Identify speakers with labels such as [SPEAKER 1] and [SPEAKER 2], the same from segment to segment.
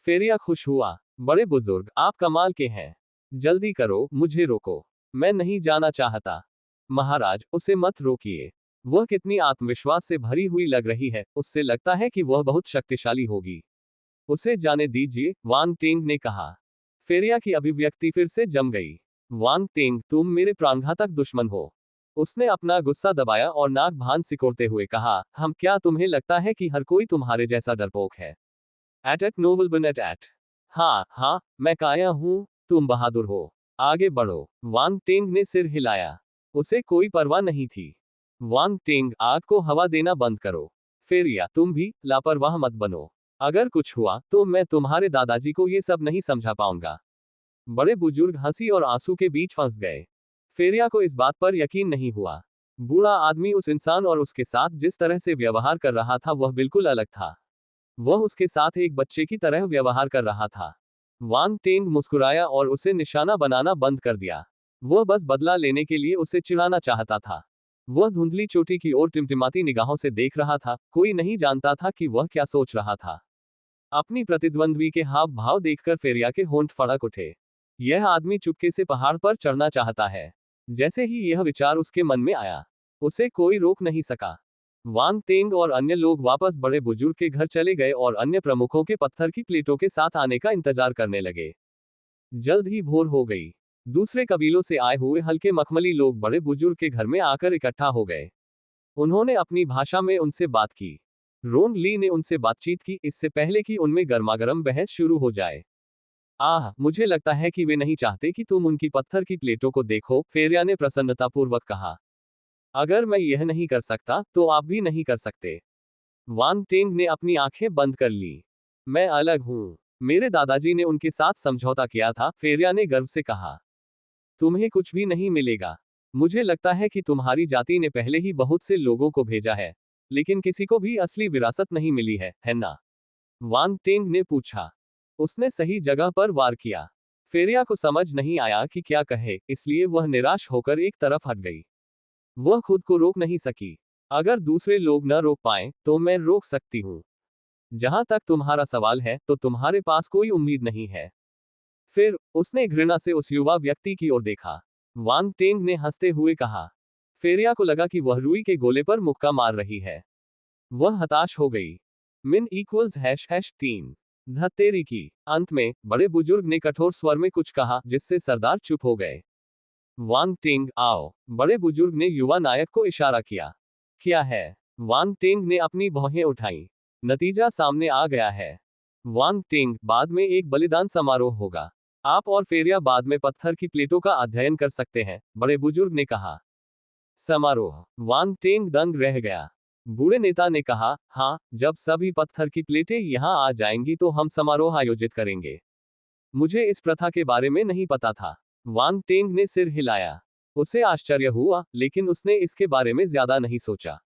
[SPEAKER 1] फेरिया खुश हुआ। बड़े बुजुर्ग, आप कमाल के हैं। जल्दी करो, मुझे रोको। मैं नहीं जाना चाहता। महाराज, उसे मत रोकिए। वह कितनी आत्मविश्वास से भरी हुई लग रही है, उससे लगता है कि वह बहुत शक्तिशाली होगी। उसे जाने दीजिए, वांग टेंग ने कहा। फेरिया की अभिव्यक्ति फिर से जम गई। वांग टेंग, तुम मेरे प्राणघातक दुश्मन हो। उसने अपना गुस्सा दबाया और नाक भान सिकोड़ते हुए कहा, हम क्या तुम्हें लगता है कि हर कोई तुम्हारे जैसा डरपोक है? एट नोबल बन एट। हाँ हाँ, मैं काया हूं, तुम बहादुर हो। आगे बढ़ो। वांग टेंग ने सिर हिलाया। उसे कोई परवाह नहीं थी। वांग टेंग, आग को हवा देना बंद करो। फेरिया, तुम भी लापरवाह मत बनो। अगर कुछ हुआ तो मैं तुम्हारे दादाजी को ये सब नहीं समझा पाऊंगा। बड़े बुजुर्ग हंसी और आंसू के बीच फंस गए। फेरिया को इस बात पर यकीन नहीं हुआ। बूढ़ा आदमी उस इंसान और उसके साथ जिस तरह से व्यवहार कर रहा था वह बिल्कुल अलग था। वह उसके साथ एक बच्चे की तरह व्यवहार कर रहा था। वांग टेंग मुस्कुराया और उसे निशाना बनाना बंद कर दिया। वह बस बदला लेने के लिए उसे चिढ़ाना चाहता था। वह धुंधली चोटी की ओर टिमटिमाती निगाहों से देख रहा था, कोई नहीं जानता था कि वह क्या सोच रहा था। अपनी प्रतिद्वंद्वी के हाव भाव देखकर फेरिया के होंठ फड़क उठे। यह आदमी चुपके से पहाड़ पर चढ़ना चाहता है। जैसे ही यह विचार उसके मन में आया, उसे कोई रोक नहीं सका। वांग तेंग और अन्य लोग वापस बड़े बुजुर्ग के घर चले गए और अन्य प्रमुखों के पत्थर की प्लेटों के साथ आने का इंतजार करने लगे। जल्द ही भोर हो गई। दूसरे कबीलों से आए हुए हल्के मखमली लोग बड़े बुजुर्ग के घर में आकर इकट्ठा हो गए। उन्होंने अपनी भाषा में उनसे बात की। रोंग ली ने उनसे बातचीत की, इससे पहले कि उनमें गर्मागर्म बहस शुरू हो जाए। आह, मुझे लगता है कि वे नहीं चाहते कि तुम उनकी पत्थर की प्लेटों को देखो, फेरिया ने प्रसन्नतापूर्वक कहा। अगर मैं यह नहीं कर सकता, तो आप भी नहीं कर सकते। वांग टेंग ने अपनी आंखें बंद कर ली। मैं अलग हूं। मेरे दादाजी ने उनके साथ समझौता किया था, फेरिया ने गर्व से कहा। तुम्हें कुछ भी नहीं मिलेगा। मुझे लगता है कि तुम्हारी जाति ने पहले ही बहुत से लोगों को भेजा है, लेकिन किसी को भी असली विरासत नहीं मिली है ना? वांग टेंग ने पूछा। उसने सही जगह पर वार किया। फेरिया को समझ नहीं आया कि क्या कहे, इसलिए वह निराश होकर एक तरफ हट गई। वह खुद को रोक नहीं सकी। अगर दूसरे लोग न रोक पाए, तो मैं रोक सकती हूँ। जहां तक तुम्हारा सवाल है, तो तुम्हारे पास कोई उम्मीद नहीं है। फिर उसने घृणा से उस युवा व्यक्ति की ओर देखा। वांग टेंग ने हंसते हुए कहा। फेरिया को लगा कि वह रुई के गोले पर मुक्का मार रही है। वह हताश हो गई। मिन इक्वल्स हैश हैश 3 धत्तेरी की। अंत में बड़े बुजुर्ग ने कठोर स्वर में कुछ कहा, जिससे सरदार चुप हो गए। वांग टेंग, आओ। बड़े बुजुर्ग ने युवा नायक को इशारा किया। क्या है? वांग टेंग ने अपनी भौहें उठाई। नतीजा सामने आ गया है। वांग टेंग, बाद में एक बलिदान समारोह होगा। आप और फेरिया बाद में पत्थर की प्लेटों का अध्ययन कर सकते हैं, बड़े बुजुर्ग ने कहा। समारोह? वांग टेंग दंग रह गया। बूढ़े नेता ने कहा, हाँ, जब सभी पत्थर की प्लेटें यहां आ जाएंगी तो हम समारोह आयोजित करेंगे। मुझे इस प्रथा के बारे में नहीं पता था। वांग टेंग ने सिर हिलाया। उसे आश्चर्य हुआ, लेकिन उसने इसके बारे में ज्यादा नहीं सोचा।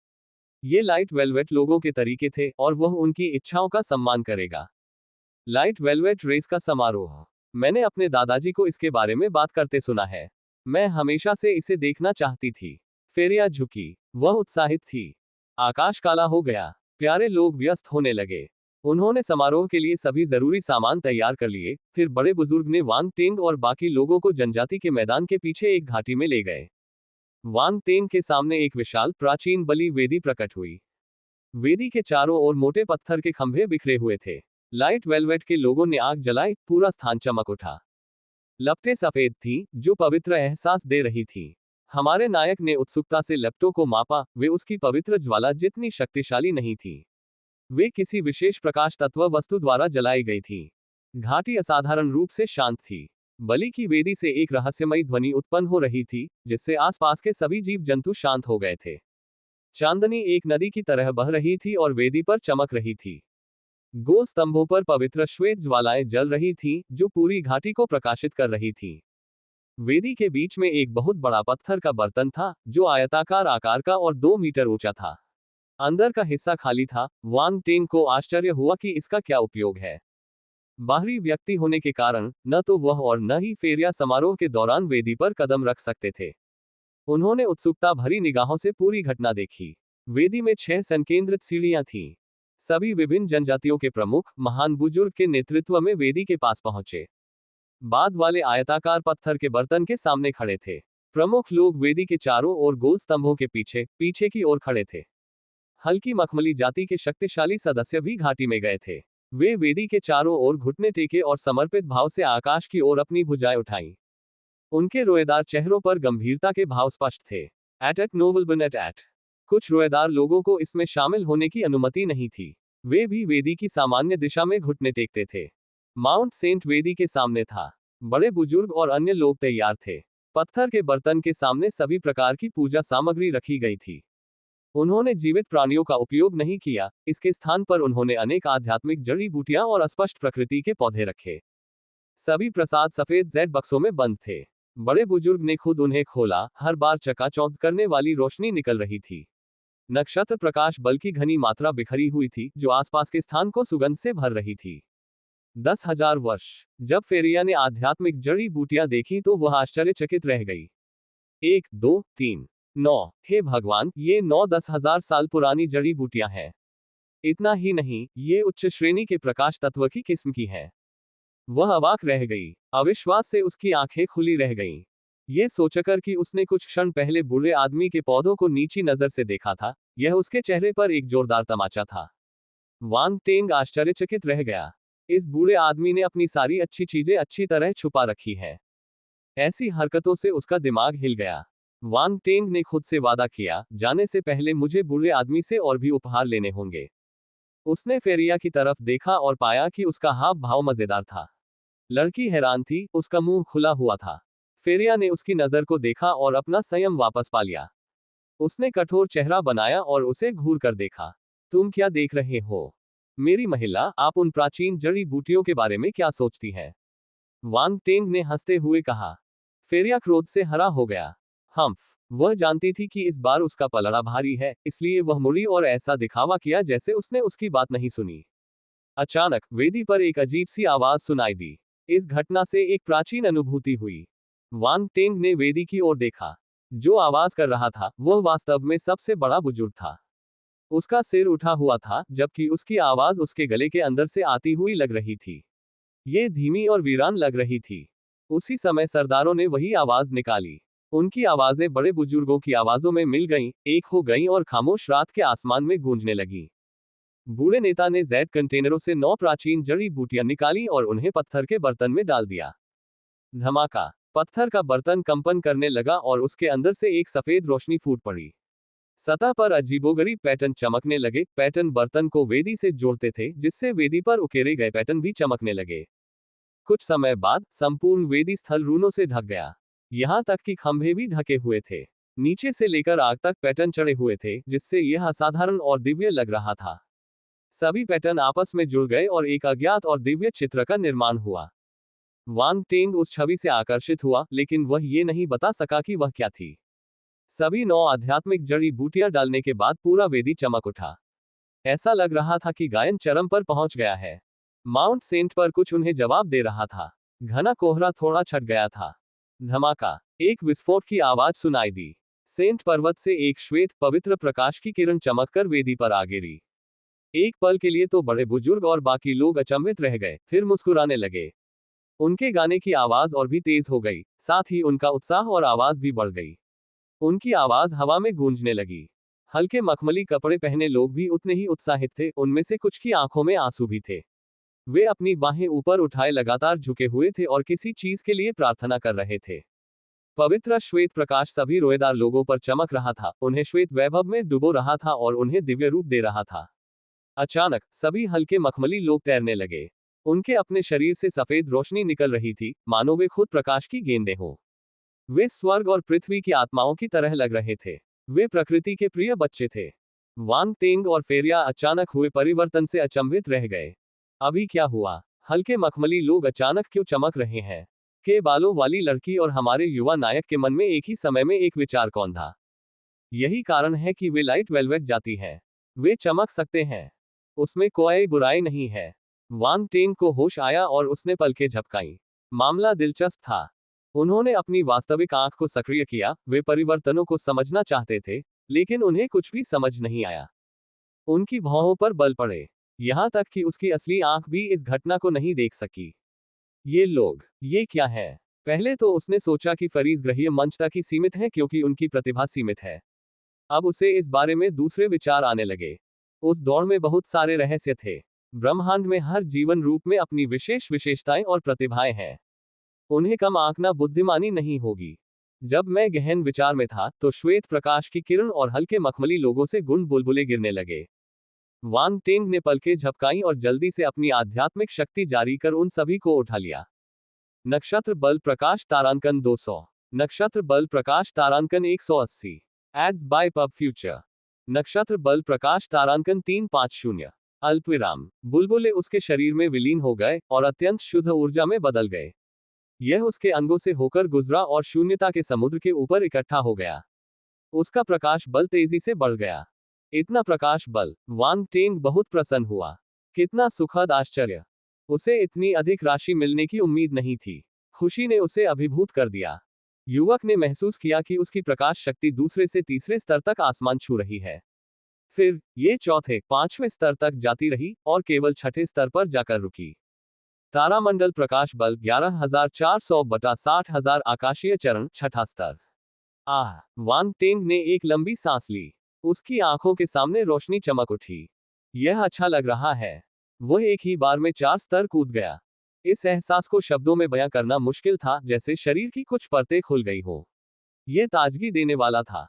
[SPEAKER 1] ये लाइट वेलवेट लोगों के तरीके थे, और वह उनकी इच्छाओं का सम्मान करेगा। लाइट वेलवेट रेस का समारोह। मैंने अपने दादाजी को इसके बारे में बात करते सुना है। मैं हमेशा से इसे देखना चाहती थी। फेरिया झुकी। वह उत्साहित थी। आकाश काला हो गया। प्यारे लोग व्यस्त होने लगे। उन्होंने समारोह के लिए सभी जरूरी सामान तैयार कर लिए। फिर बड़े बुजुर्ग ने वांग टेंग और बाकी लोगों को जनजाति के मैदान के पीछे एक घाटी में ले गए। वांग टेंग के सामने एक विशाल प्राचीन बलि वेदी प्रकट हुई। वेदी के चारों ओर मोटे पत्थर के खंभे बिखरे हुए थे। लाइट वेलवेट के लोगों ने आग जलाई, पूरा स्थान चमक उठा। लपटें सफेद थीं, जो पवित्र एहसास दे रही थीं। हमारे नायक ने उत्सुकता से लपटों को मापा, वे उसकी पवित्र ज्वाला जितनी शक्तिशाली नहीं थी। वे किसी विशेष प्रकाश तत्व वस्तु द्वारा जलाई गई थी। घाटी असाधारण रूप से शांत थी। बलि की वेदी से एक रहस्यमयी ध्वनि उत्पन्न हो रही थी, जिससे आसपास के सभी जीव जंतु शांत हो गए थे। चांदनी एक नदी की तरह बह रही थी और वेदी पर चमक रही थी। गोल स्तंभों पर पवित्र श्वेत ज्वालाएं जल रही थीं, जो पूरी घाटी को प्रकाशित कर रही थीं। वेदी के बीच में एक बहुत बड़ा पत्थर का बर्तन था, जो आयताकार आकार का और 2 मीटर ऊंचा था। अंदर का हिस्सा खाली था। वांग टेंग को आश्चर्य हुआ कि इसका क्या उपयोग है। बाहरी व्यक्ति होने के कारण न तो वह और न ही फेरिया समारोह के दौरान वेदी पर कदम रख सकते थे। उन्होंने उत्सुकता भरी निगाहों से पूरी घटना देखी। वेदी में 6 संकेंद्रित सीढ़ियां थीं। सभी विभिन्न जनजातियों के प्रमुख महान बुजुर्ग के नेतृत्व में वेदी के पास पहुंचे। बाद वाले आयताकार पत्थर के बर्तन के सामने खड़े थे। प्रमुख लोग वेदी के चारों ओर गोल स्तंभों के पीछे पीछे की ओर खड़े थे। हल्की मखमली जाति के शक्तिशाली सदस्य भी घाटी में गए थे। वे वेदी के चारों ओर घुटने टेके और समर्पित भाव से आकाश की ओर अपनी भुजाएं उठाईं। उनके रोएदार चेहरों पर गंभीरता के भाव स्पष्ट थे। एट नोबल बन एट। कुछ रोएदार लोगों को इसमें शामिल होने की अनुमति नहीं थी। वे भी वेदी की सामान्य दिशा में घुटने टेकते थे। माउंट सेंट वेदी के सामने था। बड़े बुजुर्ग और अन्य लोग तैयार थे। पत्थर के बर्तन के सामने सभी प्रकार की पूजा सामग्री रखी गई थी। उन्होंने जीवित प्राणियों का उपयोग नहीं किया, इसके स्थान पर उन्होंने अनेक आध्यात्मिक जड़ी बूटियां और अस्पष्ट प्रकृति के पौधे रखे। सभी प्रसाद सफेद जेड बक्सों में बंद थे। बड़े बुजुर्ग ने खुद उन्हें खोला। हर बार चकाचौंध करने वाली रोशनी निकल रही थी। नक्षत्र प्रकाश बल की घनी मात्रा बिखरी हुई थी, जो आसपास के स्थान को सुगंध से भर रही थी। 10,000 वर्ष। जब फेरिया ने आध्यात्मिक जड़ी बूटियां देखी तो वह आश्चर्यचकित रह गई। 1, 2, 3, 9। हे भगवान, ये 9-10,000 साल पुरानी जड़ी बूटियां हैं। इतना ही नहीं, ये उच्च श्रेणी के प्रकाश तत्व की किस्म की हैं। वह अवाक रह गई। अविश्वास से उसकी आंखें खुली रह गईं। ये सोचकर कि उसने कुछ क्षण पहले बूढ़े आदमी के पौधों को नीची नजर से देखा था, यह उसके चेहरे पर एक जोरदार तमाचा था। वांग टेंग आश्चर्यचकित रह गया। इस बूढ़े आदमी ने अपनी सारी अच्छी चीजें अच्छी तरह छुपा रखी है। ऐसी हरकतों से उसका दिमाग हिल गया। वांग टेंग ने खुद से वादा किया, जाने से पहले मुझे बूढ़े आदमी से और भी उपहार लेने होंगे। उसने फेरिया की तरफ देखा और पाया कि उसका हाव भाव मजेदार था। लड़की हैरान थी, उसका मुंह खुला हुआ था। फेरिया ने उसकी नजर को देखा और अपना संयम वापस पा लिया। उसने कठोर चेहरा बनाया और उसे घूर कर देखा। तुम क्या देख रहे हो? मेरी महिला, आप उन प्राचीन जड़ी बूटियों के बारे में क्या सोचती हैं? वांग टेंग ने हंसते हुए कहा। फेरिया क्रोध से हरा हो गया। वह जानती थी कि इस बार उसका पलड़ा भारी है, इसलिए वह मुड़ी और ऐसा दिखावा किया जैसे उसने उसकी बात नहीं सुनी। अचानक वेदी पर एक अजीब सी आवाज सुनाई दी। इस घटना से एक प्राचीन अनुभूति हुई। वांग टेंग ने वेदी की ओर देखा। जो आवाज कर रहा था वह वास्तव में सबसे बड़ा बुजुर्ग था। उसका सिर उठा हुआ था, जबकि उसकी आवाज उसके गले के अंदर से आती हुई लग रही थी। ये धीमी और वीरान लग रही थी। उसी समय सरदारों ने वही आवाज निकाली। उनकी आवाजें बड़े बुजुर्गों की आवाजों में मिल गईं, एक हो गईं और खामोश रात के आसमान में गूंजने लगीं। बूढ़े नेता ने जेड कंटेनरों से 9 प्राचीन जड़ी बूटियां निकाली और उन्हें पत्थर के बर्तन में डाल दिया। धमाका। पत्थर का बर्तन कंपन करने लगा और उसके अंदर से एक सफेद रोशनी फूट पड़ी। सतह पर अजीबोगरीब पैटर्न चमकने लगे। पैटर्न बर्तन को वेदी से जोड़ते थे, जिससे वेदी पर उकेरे गए पैटर्न भी चमकने लगे। कुछ समय बाद संपूर्ण वेदी स्थल रूनों से ढक गया। यहां तक कि खंभे भी ढके हुए थे। नीचे से लेकर आग तक पैटर्न चढ़े हुए थे, जिससे यह असाधारण और दिव्य लग रहा था। सभी पैटर्न आपस में जुड़ गए और एक अज्ञात और दिव्य चित्र का निर्माण हुआ। वांग टेंग उस छवि से आकर्षित हुआ, लेकिन वह ये नहीं बता सका कि वह क्या थी। सभी 9 आध्यात्मिक जड़ी बूटियां डालने के बाद पूरा वेदी चमक उठा। ऐसा लग रहा था कि गायन चरम पर पहुंच गया है। माउंट सेंट पर कुछ उन्हें जवाब दे रहा था। घना कोहरा थोड़ा छट गया था। धमाका। एक विस्फोट की आवाज सुनाई दी। सेंट पर्वत से एक श्वेत पवित्र प्रकाश की किरण चमककर वेदी पर आ गिरी। एक पल के लिए तो बड़े बुजुर्ग और बाकी लोग अचंभित रह गए, फिर मुस्कुराने लगे। उनके गाने की आवाज और भी तेज हो गई, साथ ही उनका उत्साह और आवाज भी बढ़ गई। उनकी आवाज हवा में गूंजने लगी। हल्के मखमली कपड़े पहने लोग भी उतने ही उत्साहित थे, उनमें से कुछ की आंखों में आंसू भी थे। वे अपनी बाहें ऊपर उठाए लगातार झुके हुए थे और किसी चीज के लिए प्रार्थना कर रहे थे। पवित्र श्वेत प्रकाश सभी रोएदार लोगों पर चमक रहा था, उन्हें श्वेत वैभव में डुबो रहा था और उन्हें दिव्य रूप दे रहा था। अचानक सभी हल्के मखमली लोग तैरने लगे। उनके अपने शरीर से सफेद रोशनी निकल रही थी, मानो वे खुद प्रकाश की गेंदें हों। वे स्वर्ग और पृथ्वी की आत्माओं की तरह लग रहे थे। वे प्रकृति के प्रिय बच्चे थे। वांग टेंग और फेरिया अचानक हुए परिवर्तन से अचंभित रह गए। अभी क्या हुआ? हल्के मखमली लोग अचानक क्यों चमक रहे हैं? के बालों वाली लड़की और हमारे युवा नायक के मन में एक ही समय में एक विचार कौन था? यही कारण है कि वे लाइट वेलवेट जाती हैं। वे चमक सकते हैं, उसमें कोई बुराई नहीं है। वांग टेंग को होश आया और उसने पलकें झपकाईं। मामला दिलचस्प था। उन्होंने अपनी वास्तविक आंख को सक्रिय किया। वे परिवर्तनों को समझना चाहते थे, लेकिन उन्हें कुछ भी समझ नहीं आया। उनकी भौहों पर बल पड़े। यहाँ तक कि उसकी असली आंख भी इस घटना को नहीं देख सकी। ये लोग, ये क्या है? पहले तो उसने सोचा कि फरीज ग्रहीय मंच तक ही सीमित है क्योंकि उनकी प्रतिभा सीमित है। अब उसे इस बारे में दूसरे विचार आने लगे। उस दौड़ में बहुत सारे रहस्य थे। ब्रह्मांड में हर जीवन रूप में अपनी विशेष विशेषताएं और प्रतिभाएं हैं। उन्हें कम आंकना बुद्धिमानी नहीं होगी। जब मैं गहन विचार में था तो श्वेत प्रकाश की किरण और हल्के मखमली लोगों से गुण बुलबुले गिरने लगे। वांग टेंग ने पलकें झपकाई और जल्दी से अपनी आध्यात्मिक शक्ति जारी कर उन सभी को उठा लिया। नक्षत्र बल प्रकाश तारांकन 200। नक्षत्र बल प्रकाश तारांकन 180। Ads by Pub Future. नक्षत्र बल प्रकाश तारांकन 350। अल्पविराम। बुलबुले उसके शरीर में विलीन हो गए और अत्यंत शुद्ध ऊर्जा में बदल गए। यह उसके अंगों से होकर गुजरा और शून्यता के समुद्र के ऊपर इकट्ठा हो गया। उसका प्रकाश बल तेजी से बढ़ गया। इतना प्रकाश बल, वांग टेंग बहुत प्रसन्न हुआ। कितना सुखद आश्चर्य! उसे इतनी अधिक राशि मिलने की उम्मीद नहीं थी। खुशी ने उसे अभिभूत कर दिया। युवक ने महसूस किया कि उसकी प्रकाश शक्ति दूसरे से तीसरे स्तर तक आसमान छू रही है। फिर ये चौथे, पांचवें स्तर तक जाती रही और केवल छठे स्तर पर जाकर रुकी। तारामंडल प्रकाश बल 11,400 बटा 60,000 आकाशीय चरण, छठा स्तर। आह! वांग टेंग ने एक लंबी सांस ली। उसकी आंखों के सामने रोशनी चमक उठी। यह अच्छा लग रहा है। वह एक ही बार में 4 स्तर कूद गया। इस एहसास को शब्दों में बयां करना मुश्किल था, जैसे शरीर की कुछ परतें खुल गई हो। यह ताजगी देने वाला था।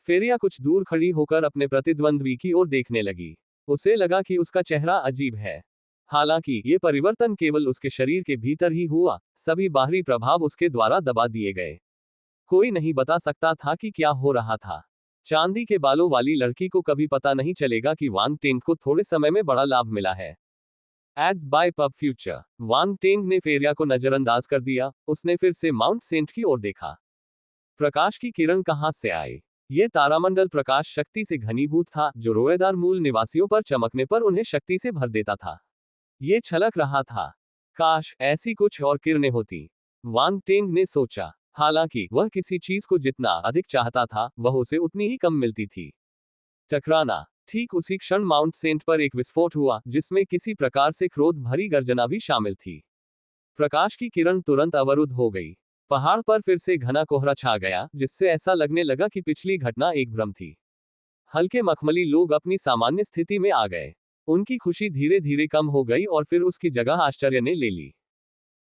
[SPEAKER 1] फेरिया कुछ दूर खड़ी होकर अपने प्रतिद्वंद्वी की ओर देखने लगी। उसे लगा कि उसका चेहरा अजीब है। हालांकि ये परिवर्तन केवल उसके शरीर के भीतर ही हुआ, सभी बाहरी प्रभाव उसके द्वारा दबा दिए गए। कोई नहीं बता सकता था कि क्या हो रहा था। चांदी के बालों वाली लड़की को कभी पता नहीं चलेगा कि वांग टेंग को थोड़े समय में बड़ा लाभ मिला है। Ads by Pub Future. Wang Teng ने फेरिया को नजरअंदाज कर दिया। उसने फिर से माउंट सेंट की ओर देखा। प्रकाश की किरण कहां से आई? ये तारामंडल प्रकाश शक्ति से घनीभूत था, जो रोएदार मूल निवासियों पर चमकने पर उन्हें शक्ति से भर देता था। ये छलक रहा था। काश ऐसी कुछ और किरणें होती, वांग टेंग ने सोचा। हालांकि वह किसी चीज को जितना अधिक चाहता था, वह उसे उतनी ही कम मिलती थी। टकराना। ठीक उसी क्षण माउंट सेंट पर एक विस्फोट हुआ, जिसमें किसी प्रकार से क्रोध भरी गर्जना भी शामिल थी। प्रकाश की किरण तुरंत अवरुद्ध हो गई। पहाड़ पर फिर से घना कोहरा छा गया, जिससे ऐसा लगने लगा कि पिछली घटना एक भ्रम थी। हल्के मखमली लोग अपनी सामान्य स्थिति में आ गए। उनकी खुशी धीरे धीरे कम हो गई और फिर उसकी जगह आश्चर्य ने ले ली।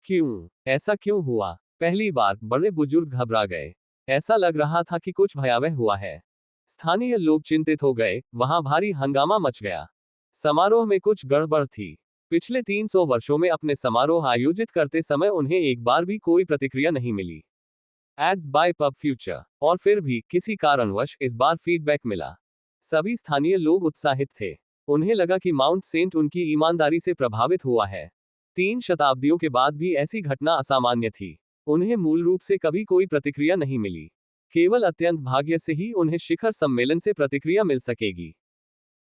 [SPEAKER 1] क्यों? ऐसा क्यों हुआ? पहली बार बड़े बुजुर्ग घबरा गए। ऐसा लग रहा था कि कुछ भयावह हुआ है। स्थानीय लोग चिंतित हो गए। वहां भारी हंगामा मच गया। समारोह में कुछ गड़बड़ थी। पिछले 300 वर्षों में अपने समारोह आयोजित करते समय उन्हें एक बार भी कोई प्रतिक्रिया नहीं मिली। Ads by Pub Future. और फिर भी किसी कारणवश इस बार फीडबैक मिला। सभी स्थानीय लोग उत्साहित थे। उन्हें लगा कि माउंट सेंट उनकी ईमानदारी से प्रभावित हुआ है। 3 शताब्दियों के बाद भी ऐसी घटना असामान्य थी। उन्हें मूल रूप से कभी कोई प्रतिक्रिया नहीं मिली। केवल अत्यंत भाग्य से ही उन्हें शिखर सम्मेलन से प्रतिक्रिया मिल सकेगी।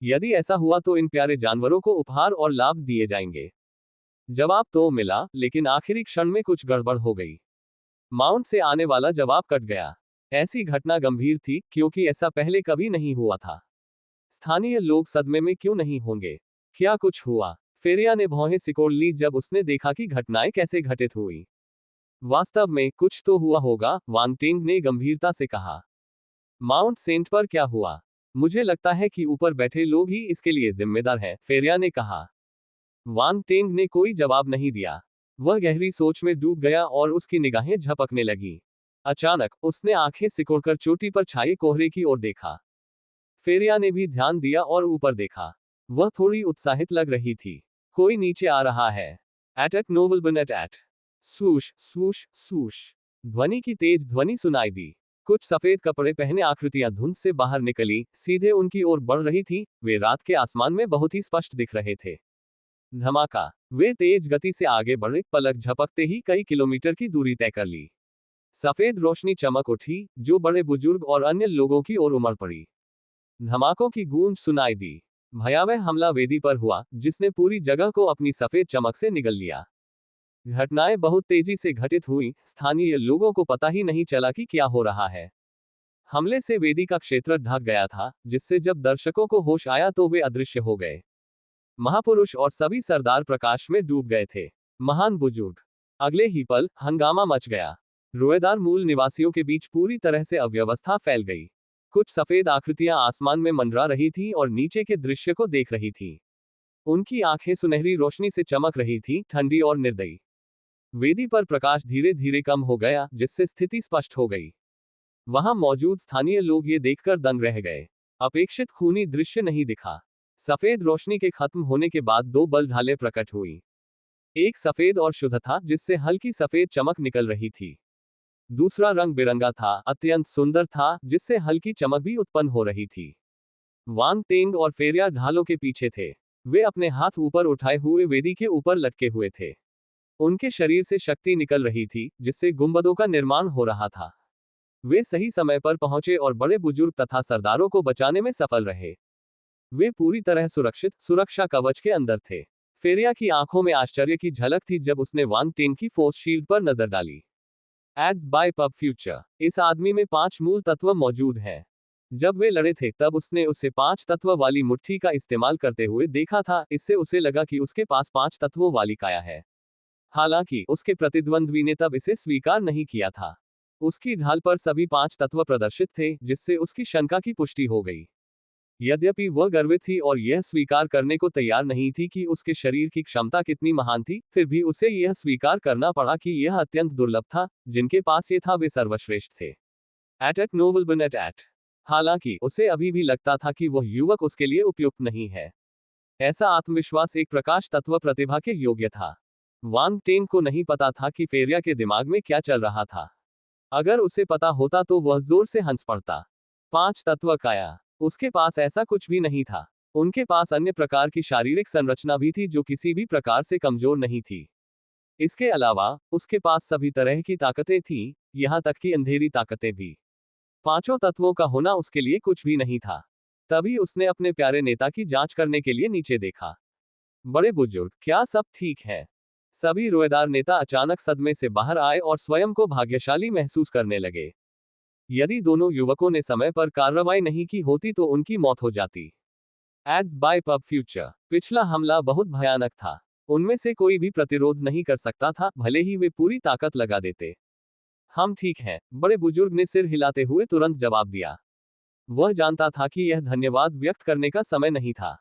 [SPEAKER 1] यदि ऐसा हुआ तो इन प्यारे जानवरों को उपहार और लाभ दिए जाएंगे। जवाब तो मिला, लेकिन आखिरी क्षण में कुछ गड़बड़ हो गई। माउंट से आने वाला जवाब कट गया। ऐसी घटना गंभीर थी, क्योंकि ऐसा पहले कभी नहीं हुआ था। स्थानीय लोग सदमे में क्यों नहीं होंगे? क्या कुछ हुआ? फेरिया ने भौहें सिकोड़ ली जब उसने देखा कि घटनाएं कैसे घटित हुई। वास्तव में कुछ तो हुआ होगा, वांग टेंग ने गंभीरता से कहा। माउंट सेंट पर क्या हुआ? मुझे लगता है कि ऊपर बैठे लोग ही इसके लिए जिम्मेदार हैं, फेरिया ने कहा। वांग टेंग ने कोई जवाब नहीं दिया। वह गहरी सोच में डूब गया और उसकी निगाहें झपकने लगीं। अचानक उसने आंखें सिकोड़कर चोटी पर छाए कोहरे की ओर देखा। फेरिया ने भी ध्यान दिया और ऊपर देखा। वह थोड़ी उत्साहित लग रही थी। कोई नीचे आ रहा है। At noble at. Swoosh swoosh swoosh. ध्वनि की तेज ध्वनि सुनाई दी। कुछ सफेद कपड़े पहने आकृतियां धुंध से बाहर निकली, सीधे उनकी ओर बढ़ रही थी। वे रात के आसमान में बहुत ही स्पष्ट दिख रहे थे। धमाका। वे तेज गति से आगे बढ़े, पलक झपकते ही कई किलोमीटर की दूरी तय कर ली। सफेद रोशनी चमक उठी, जो बड़े बुजुर्ग और अन्य लोगों की ओर उमड़ पड़ी। धमाकों की गूंज सुनाई दी। भयावह हमला वेदी पर हुआ, जिसने पूरी जगह को अपनी सफेद चमक से निगल लिया। घटनाएं बहुत तेजी से घटित हुई। स्थानीय लोगों को पता ही नहीं चला कि क्या हो रहा है। हमले से वेदी का क्षेत्र ढक गया था, जिससे जब दर्शकों को होश आया तो वे अदृश्य हो गए। महापुरुष और सभी सरदार प्रकाश में डूब गए थे। महान बुजुर्ग। अगले ही पल हंगामा मच गया। रोएदार मूल निवासियों के बीच पूरी तरह से अव्यवस्था फैल गई। कुछ सफेद आकृतियां आसमान में मंडरा रही थीं और नीचे के दृश्य को देख रही थीं। उनकी आंखें सुनहरी रोशनी से चमक रही थीं, ठंडी और निर्दयी। वेदी पर प्रकाश धीरे धीरे कम हो गया, जिससे स्थिति स्पष्ट हो गई। वहां मौजूद स्थानीय लोग ये देखकर दंग रह गए। अपेक्षित खूनी दृश्य नहीं दिखा। सफेद रोशनी के खत्म होने के बाद दो बलढालें प्रकट हुई। एक सफेद और शुद्ध था, जिससे हल्की सफेद चमक निकल रही थी। दूसरा रंग बिरंगा था, अत्यंत सुंदर था, जिससे हल्की चमक भी उत्पन्न हो रही थी। वांग तेंग और फेरिया ढालों के पीछे थे। वे अपने हाथ ऊपर उठाए हुए वेदी के ऊपर लटके हुए थे। उनके शरीर से शक्ति निकल रही थी, जिससे गुंबदों का निर्माण हो रहा था। वे सही समय पर पहुंचे और बड़े बुजुर्ग तथा सरदारों को बचाने में सफल रहे। वे पूरी तरह सुरक्षित सुरक्षा कवच के अंदर थे। फेरिया की आंखों में आश्चर्य की झलक थी जब उसने वांग टेंग की फोर्स शील्ड पर नजर डाली। Ads by Pub Future. इस आदमी में 5 मूल तत्व मौजूद हैं। जब वे लड़े थे तब उसने उसे 5 तत्व वाली मुट्ठी का इस्तेमाल करते हुए देखा था। इससे उसे लगा कि उसके पास 5 तत्वों वाली काया है। हालांकि उसके प्रतिद्वंद्वी ने तब इसे स्वीकार नहीं किया था। उसकी ढाल पर सभी 5 तत्व प्रदर्शित थे, जिससे उसकी शंका की पुष्टि हो गई। यद्यपि वह गर्वित थी और यह स्वीकार करने को तैयार नहीं थी कि उसके शरीर की क्षमता कितनी महान थी, फिर भी उसे यह स्वीकार करना पड़ा कि यह अत्यंत दुर्लभ था। जिनके पास ये था वे सर्वश्रेष्ठ थे। एट नोबल बन एट। हालांकि उसे अभी भी लगता था कि वह युवक उसके लिए उपयुक्त नहीं है। ऐसा आत्मविश्वास एक प्रकाश तत्व प्रतिभा के योग्य था। वांग टेंग को नहीं पता था कि फेरिया के दिमाग में क्या चल रहा था। अगर उसे पता होता तो वह जोर से हंस पड़ता। 5 तत्व काया। उसके पास ऐसा कुछ भी नहीं था। उनके पास अन्य प्रकार की शारीरिक संरचना भी थी जो किसी भी प्रकार से कमजोर नहीं थी। इसके अलावा उसके पास सभी तरह की ताकतें थीं, यहां तक कि अंधेरी ताकतें भी। 5 तत्वों का होना उसके लिए कुछ भी नहीं था। तभी उसने अपने प्यारे नेता की जांच करने के लिए नीचे देखा। बड़े बुजुर्ग, क्या सब ठीक है? सभी रोएदार नेता अचानक सदमे से बाहर आए और स्वयं को भाग्यशाली महसूस करने लगे। यदि दोनों युवकों ने समय पर कार्रवाई नहीं की होती तो उनकी मौत हो जाती। Ads by Pub Future. पिछला हमला बहुत भयानक था। उनमें से कोई भी प्रतिरोध नहीं कर सकता था, भले ही वे पूरी ताकत लगा देते। हम ठीक हैं, बड़े बुजुर्ग ने सिर हिलाते हुए तुरंत जवाब दिया। वह जानता था कि यह धन्यवाद व्यक्त करने का समय नहीं था।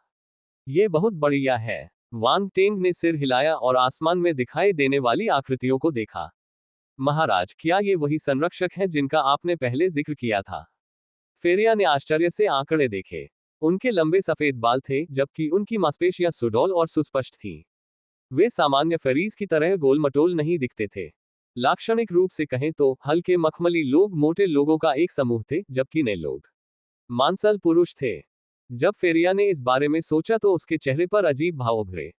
[SPEAKER 1] ये बहुत बढ़िया है। वांग टेंग ने सिर हिलाया और आसमान में दिखाई देने वाली आकृतियों को देखा। महाराज, क्या ये वही संरक्षक हैं जिनका आपने पहले जिक्र किया था? फेरिया ने आश्चर्य से आंकड़े देखे। उनके लंबे सफेद बाल थे, जबकि उनकी मांसपेशियां सुडौल और सुस्पष्ट थीं। वे सामान्य फरीज की तरह गोलमटोल नहीं दिखते थे। लाक्षणिक रूप से कहें तो हल्के मखमली लोग मोटे लोगों का एक समूह थे, जबकि नए लोग मांसल पुरुष थे। जब फेरिया ने इस बारे में सोचा तो उसके चेहरे पर अजीब भाव उभरे।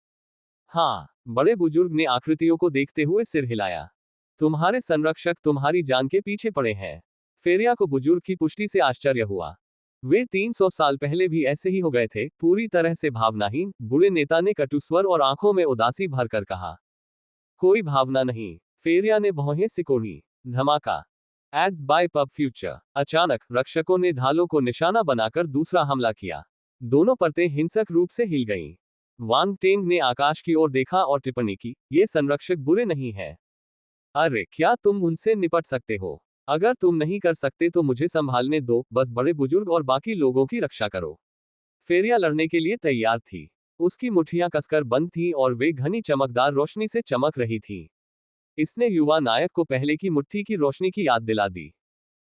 [SPEAKER 1] हाँ, बड़े बुजुर्ग ने आकृतियों को देखते हुए सिर हिलाया। तुम्हारे संरक्षक तुम्हारी जान के पीछे पड़े हैं। फेरिया को बुजुर्ग की पुष्टि से आश्चर्य हुआ। वे 300 साल पहले भी ऐसे ही हो गए थे, पूरी तरह से भावनाहीन। बूढ़े नेता ने कटु स्वर और आंखों में उदासी भरकर कहा, कोई भावना नहीं। फेरिया ने भौहें सिकोड़ी। धमाका। Ads by Pub Future. अचानक रक्षकों ने ढालों को निशाना बनाकर दूसरा हमला किया। दोनों परतें हिंसक रूप से हिल गईं। वांग टेंग ने आकाश की ओर देखा और टिप्पणी की, ये संरक्षक बुरे नहीं हैं। अरे, क्या तुम उनसे निपट सकते हो? अगर तुम नहीं कर सकते तो मुझे संभालने दो, बस बड़े बुजुर्ग और बाकी लोगों की रक्षा करो। फेरिया लड़ने के लिए तैयार थी। उसकी मुट्ठियां कसकर बंद थीं और वे घनी चमकदार रोशनी से चमक रही थीं। इसने युवा नायक को पहले की मुट्ठी की रोशनी की याद दिला दी।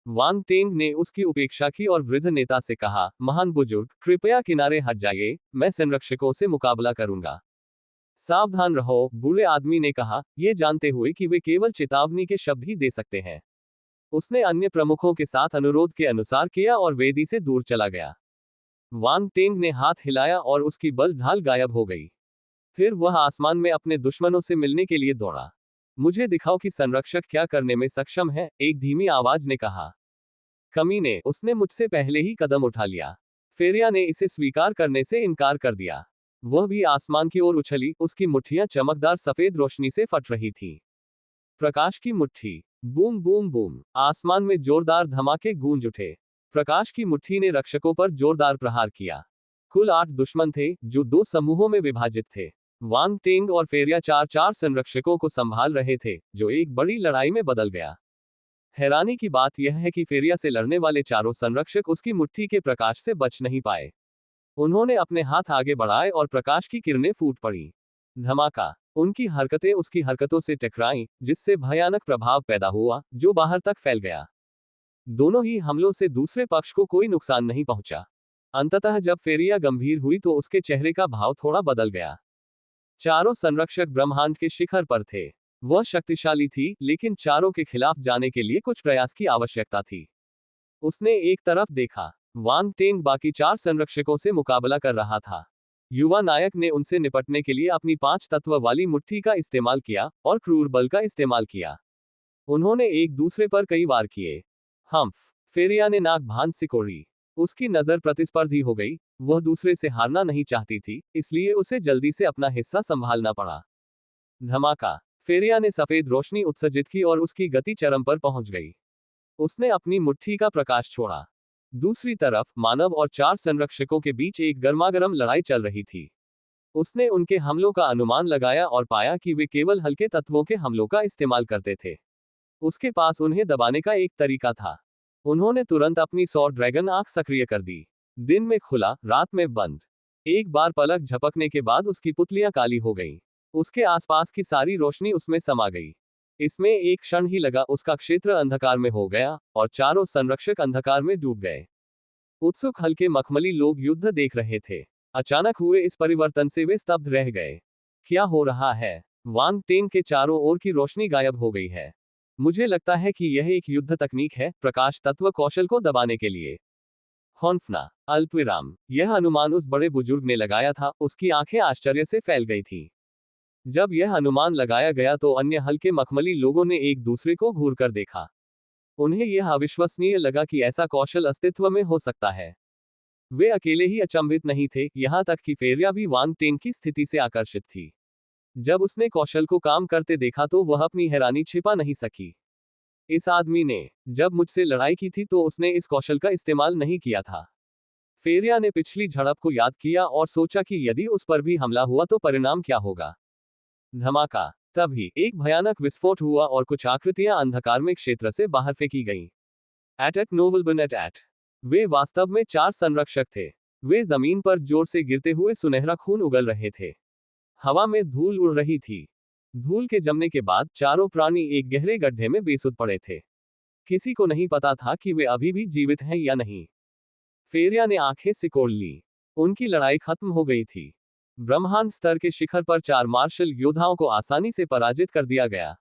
[SPEAKER 1] वांग टेंग ने उसकी उपेक्षा की और वृद्ध नेता से कहा, महान बुजुर्ग, कृपया किनारे हट जाइए, मैं संरक्षकों से मुकाबला करूंगा। सावधान रहो, बूढ़े आदमी ने कहा, ये जानते हुए कि वे केवल चेतावनी के शब्द ही दे सकते हैं। उसने अन्य प्रमुखों के साथ अनुरोध के अनुसार किया और वेदी से दूर चला गया। वांग टेंग ने हाथ हिलाया और उसकी बल ढाल गायब हो गई। फिर वह आसमान में अपने दुश्मनों से मिलने के लिए दौड़ा। मुझे दिखाओ कि संरक्षक क्या करने में सक्षम है, एक धीमी आवाज ने कहा। कमीने, उसने मुझसे पहले ही कदम उठा लिया। फेरिया ने इसे स्वीकार करने से इनकार कर दिया। वह भी आसमान की ओर उछली, उसकी मुट्ठियां चमकदार सफेद रोशनी से फट रही थीं। प्रकाश की मुट्ठी। Boom boom boom. आसमान में जोरदार धमाके गूंज उठे। प्रकाश की मुट्ठी ने रक्षकों पर जोरदार प्रहार किया। कुल 8 दुश्मन थे, जो 2 समूहों में विभाजित थे। वांग टेंग और फेरिया 4-4 संरक्षकों को संभाल रहे थे, जो एक बड़ी लड़ाई में बदल गया। हैरानी की बात यह है कि फेरिया से लड़ने वाले चारों संरक्षक उसकी मुट्ठी के प्रकाश से बच नहीं पाए। उन्होंने अपने हाथ आगे बढ़ाए और प्रकाश की किरणें फूट पड़ी। धमाका। उनकी हरकतें उसकी हरकतों से टकराईं, जिससे भयानक प्रभाव पैदा हुआ, जो बाहर तक फैल गया। दोनों ही हमलों से दूसरे पक्ष को कोई नुकसान नहीं पहुंचा। अंततः जब फेरिया गंभीर हुई तो उसके चेहरे का भाव थोड़ा बदल गया। चारों संरक्षक ब्रह्मांड के शिखर पर थे। वह शक्तिशाली थी, लेकिन चारों के खिलाफ जाने के लिए कुछ प्रयास की आवश्यकता थी। उसने एक तरफ देखा। वांग टेंग बाकी 4 संरक्षकों से मुकाबला कर रहा था। युवा नायक ने उनसे निपटने के लिए अपनी 5 तत्व वाली मुट्ठी का इस्तेमाल किया और क्रूर बल का इस्तेमाल किया। उन्होंने एक दूसरे पर कई वार किए। हम्फ। फेरिया ने नाक भांज सिकोड़ी। उसकी नजर प्रतिस्पर्धी हो गई। वह दूसरे से हारना नहीं चाहती थी, इसलिए उसे जल्दी से अपना हिस्सा संभालना पड़ा। धमाका। फेरिया ने सफेद रोशनी उत्सर्जित की और उसकी गति चरम पर पहुंच गई। उसने अपनी मुट्ठी का प्रकाश छोड़ा। दूसरी तरफ मानव और 4 संरक्षकों के बीच एक गर्मागर्म लड़ाई चल रही थी। उसने उनके हमलों का अनुमान लगाया और पाया कि वे केवल हल्के तत्वों के हमलों का इस्तेमाल करते थे। उसके पास उन्हें दबाने का एक तरीका था। उन्होंने तुरंत अपनी सौ ड्रैगन आंख सक्रिय कर दी। दिन में खुला, रात में बंद। एक बार पलक झपकने के बाद उसकी पुतलियां काली हो गईं। उसके आसपास की सारी रोशनी उसमें समा गई। इसमें एक क्षण ही लगा, उसका क्षेत्र अंधकार में हो गया और चारों संरक्षक अंधकार में डूब गए। उत्सुक हल्के मखमली लोग युद्ध देख रहे थे। अचानक हुए इस परिवर्तन से वे स्तब्ध रह गए। क्या हो रहा है? वांग टेंग के चारों ओर की रोशनी गायब हो गई है। मुझे लगता है कि यह एक युद्ध तकनीक है, प्रकाश तत्व कौशल को दबाने के लिए। हौंफना। अल्पविराम। यह अनुमान उस बड़े बुजुर्ग ने लगाया था। उसकी आंखें आश्चर्य से फैल गई थी। जब यह अनुमान लगाया गया तो अन्य हल्के मखमली लोगों ने एक दूसरे को घूर कर देखा। उन्हें यह अविश्वसनीय लगा कि ऐसा कौशल अस्तित्व में हो सकता है। वे अकेले ही अचंभित नहीं थे, यहां तक कि फेरिया भी वांग टेंग की स्थिति से आकर्षित थी। जब उसने कौशल को काम करते देखा तो वह अपनी हैरानी छिपा नहीं सकी। इस आदमी ने जब मुझसे लड़ाई की थी तो उसने इस कौशल का इस्तेमाल नहीं किया था। फेरिया ने पिछली झड़प को याद किया और सोचा कि यदि उस पर भी हमला हुआ तो परिणाम क्या होगा। धमाका। तभी एक भयानक विस्फोट हुआ और कुछ आकृतियां अंधकार में क्षेत्र से बाहर फेंकी गईं। Eight नोबलबन eight. वे वास्तव में 4 संरक्षक थे। वे जमीन पर जोर से गिरते हुए सुनहरा खून उगल रहे थे। हवा में धूल उड़ रही थी। धूल के जमने के बाद चारों प्राणी एक गहरे गड्ढे में बेसुध पड़े थे। किसी को नहीं पता था कि वे अभी भी जीवित हैं या नहीं। फेरिया ने आंखें सिकोड़ ली। उनकी लड़ाई खत्म हो गई थी। ब्रह्मांड स्तर के शिखर पर 4 मार्शल योद्धाओं को आसानी से पराजित कर दिया गया।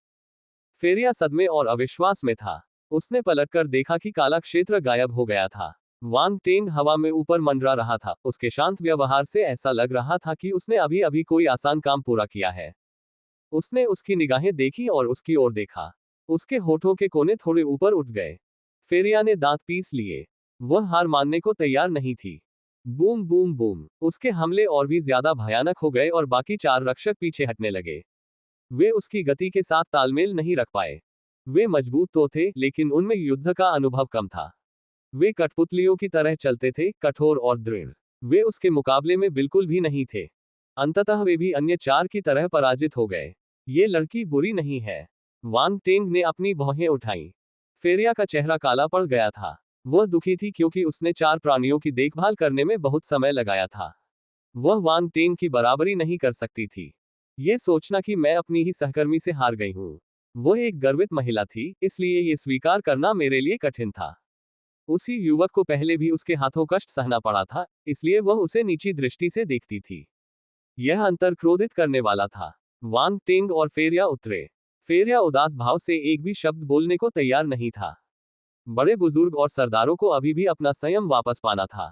[SPEAKER 1] फेरिया सदमे और अविश्वास में था। उसने पलटकर देखा कि काला क्षेत्र गायब हो गया था। वांग टेंग हवा में ऊपर मंडरा रहा था। उसके शांत व्यवहार से ऐसा लग रहा था कि उसने अभी अभी कोई आसान काम पूरा किया है। उसने उसकी निगाहें देखी और उसकी ओर देखा। उसके होठों के कोने थोड़े ऊपर उठ गए। फेरिया ने दांत पीस लिए। वह हार मानने को तैयार नहीं थी। Boom boom boom. उसके हमले और भी ज्यादा भयानक हो गए और बाकी 4 रक्षक पीछे हटने लगे। वे उसकी गति के साथ तालमेल नहीं रख पाए। वे मजबूत तो थे, लेकिन उनमें युद्ध का अनुभव कम था। वे कठपुतलियों की तरह चलते थे, कठोर और दृढ़। वे उसके मुकाबले में बिल्कुल भी नहीं थे। अंततः वे भी अन्य 4 की तरह पराजित हो गए। ये लड़की बुरी नहीं है। वांग टेंग ने अपनी भौहें उठाईं। फेरिया का चेहरा काला पड़ गया था। वह दुखी थी क्योंकि उसने 4 प्राणियों की देखभाल करने में बहुत समय लगाया था। वह वांग टेंग की बराबरी नहीं कर सकती थी। ये सोचना कि मैं अपनी ही सहकर्मी से हार गई हूं। वह एक गर्वित महिला थी, इसलिए ये स्वीकार करना मेरे लिए कठिन था। उसी युवक को पहले भी उसके हाथों कष्ट सहना पड़ा था, इसलिए वह उसे नीची दृष्टि से देखती थी। यह अंतर क्रोधित करने वाला था। वांग टेंग और फेरिया उतरे। फेरिया उदास भाव से एक भी शब्द बोलने को तैयार नहीं था। बड़े बुजुर्ग और सरदारों को अभी भी अपना संयम वापस पाना था।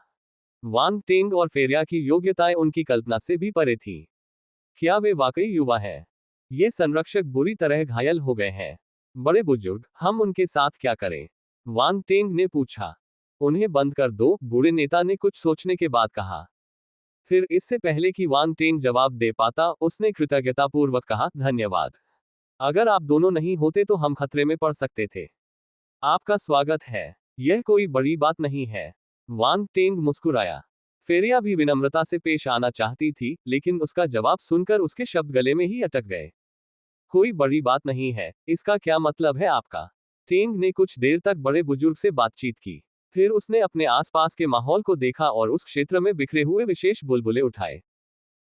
[SPEAKER 1] वांग टेंग और फेरिया की योग्यताएं उनकी कल्पना से भी परे थीं। क्या वे वाकई युवा हैं? ये संरक्षक बुरी तरह घायल हो गए हैं। बड़े बुजुर्ग, हम उनके साथ क्या करें? वांग टेंग ने पूछा। उन्हें बंद कर दो, बूढ़े नेता ने कुछ सोचने के बाद कहा। फिर इससे पहले कि वांग टेंग जवाब दे पाता, उसने कृतज्ञतापूर्वक कहा, धन्यवाद। अगर आप दोनों नहीं होते तो हम खतरे में पड़ सकते थे। आपका स्वागत है। यह कोई बड़ी बात नहीं है। वांग टेंग मुस्कुराया। फेरिया भी विनम्रता से पेश आना चाहती थी, लेकिन उसका जवाब सुनकर उसके शब्द गले में ही अटक गए। कोई बड़ी बात नहीं है, इसका क्या मतलब है आपका? टेंग ने कुछ देर तक बड़े बुजुर्ग से बातचीत की। फिर उसने अपने आसपास के माहौल को देखा और उस क्षेत्र में बिखरे हुए विशेष बुलबुले उठाए।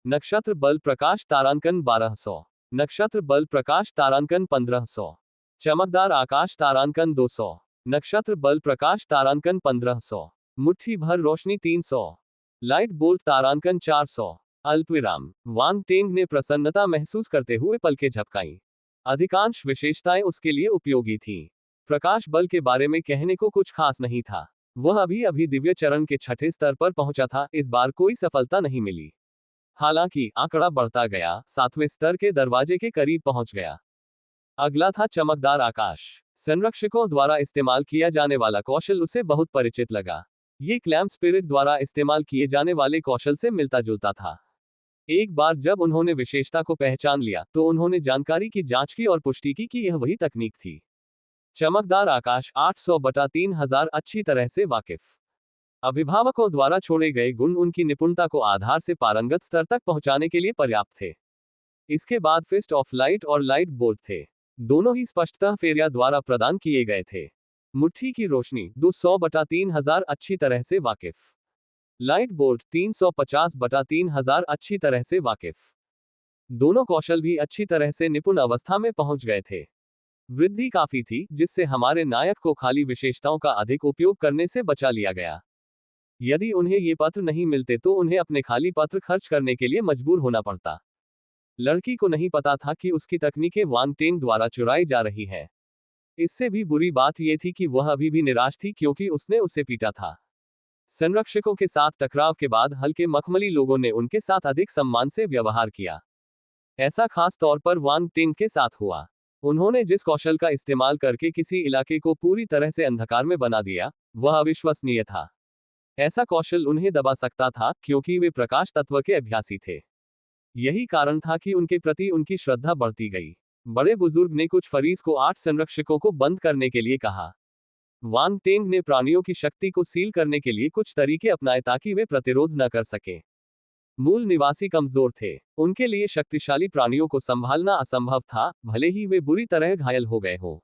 [SPEAKER 1] नक्षत्र बल प्रकाश तारांकन 1200, नक्षत्र बल प्रकाश तारांकन 1500, चमकदार आकाश तारांकन 200, नक्षत्र बल प्रकाश तारांकन 1500, मुट्ठी भर रोशनी 300, लाइट बोल्ट तारांकन 400। अल्पविराम। वांग टेंग ने प्रसन्नता महसूस करते हुए पलकें झपकाईं। अधिकांश विशेषताएं उसके लिए उपयोगी थीं। प्रकाश बल के बारे में कहने को कुछ खास नहीं था। वह अभी अभी दिव्य चरण के छठे स्तर पर पहुंचा था, इस बार कोई सफलता नहीं मिली। हालांकि आंकड़ा बढ़ता गया, 7वें स्तर के दरवाजे के करीब पहुंच गया। अगला था चमकदार आकाश। संरक्षकों द्वारा इस्तेमाल किया जाने वाला कौशल उसे बहुत परिचित लगा। ये क्लैम स्पिरिट द्वारा इस्तेमाल किए जाने वाले कौशल से मिलता जुलता था। एक बार जब उन्होंने विशेषता को पहचान लिया, तो उन्होंने जानकारी की जांच की और पुष्टि की कि यह वही तकनीक थी। चमकदार आकाश 800/3000 अच्छी तरह से वाकिफ। अभिभावकों द्वारा छोड़े गए गुण उनकी निपुणता को आधार से पारंगत स्तर तक पहुंचाने के लिए पर्याप्त थे। इसके बाद फिस्ट ऑफ लाइट और लाइट बोल्ट थे। दोनों ही स्पष्टतः फेरिया द्वारा प्रदान किए गए थे। मुट्ठी की रोशनी 200/3000 अच्छी तरह से वाकिफ। लाइट बोल्ट 350/3000 अच्छी तरह से वाकिफ। दोनों कौशल भी अच्छी तरह से निपुण अवस्था में पहुंच गए थे। वृद्धि काफी थी, जिससे हमारे नायक को खाली विशेषताओं का अधिक उपयोग करने से बचा लिया गया। यदि उन्हें ये पत्र नहीं मिलते तो उन्हें अपने खाली पत्र खर्च करने के लिए मजबूर होना पड़ता। लड़की को नहीं पता था कि उसकी तकनीकें वांग टेंग द्वारा चुराई जा रही है। इससे भी बुरी बात यह थी कि वह अभी भी निराश थी, क्योंकि उसने उसे पीटा था। संरक्षकों के साथ टकराव के बाद हल्के मखमली लोगों ने उनके साथ अधिक सम्मान से व्यवहार किया। ऐसा खास तौर पर वांग टेंग के साथ हुआ। उन्होंने जिस कौशल का इस्तेमाल करके किसी इलाके को पूरी तरह से अंधकार में बना दिया, वह अविश्वसनीय था। ऐसा कौशल उन्हें दबा सकता था, क्योंकि वे प्रकाश तत्व के अभ्यासी थे। यही कारण था कि उनके प्रति उनकी श्रद्धा बढ़ती गई। बड़े बुजुर्ग ने कुछ फरीज को 8 संरक्षकों को बंद करने के लिए कहा। वांग टेंग ने प्राणियों की शक्ति को सील करने के लिए कुछ तरीके अपनाए ताकि वे प्रतिरोध न कर सके। मूल निवासी कमजोर थे। उनके लिए शक्तिशाली प्राणियों को संभालना असंभव था, भले ही वे बुरी तरह घायल हो गए हो।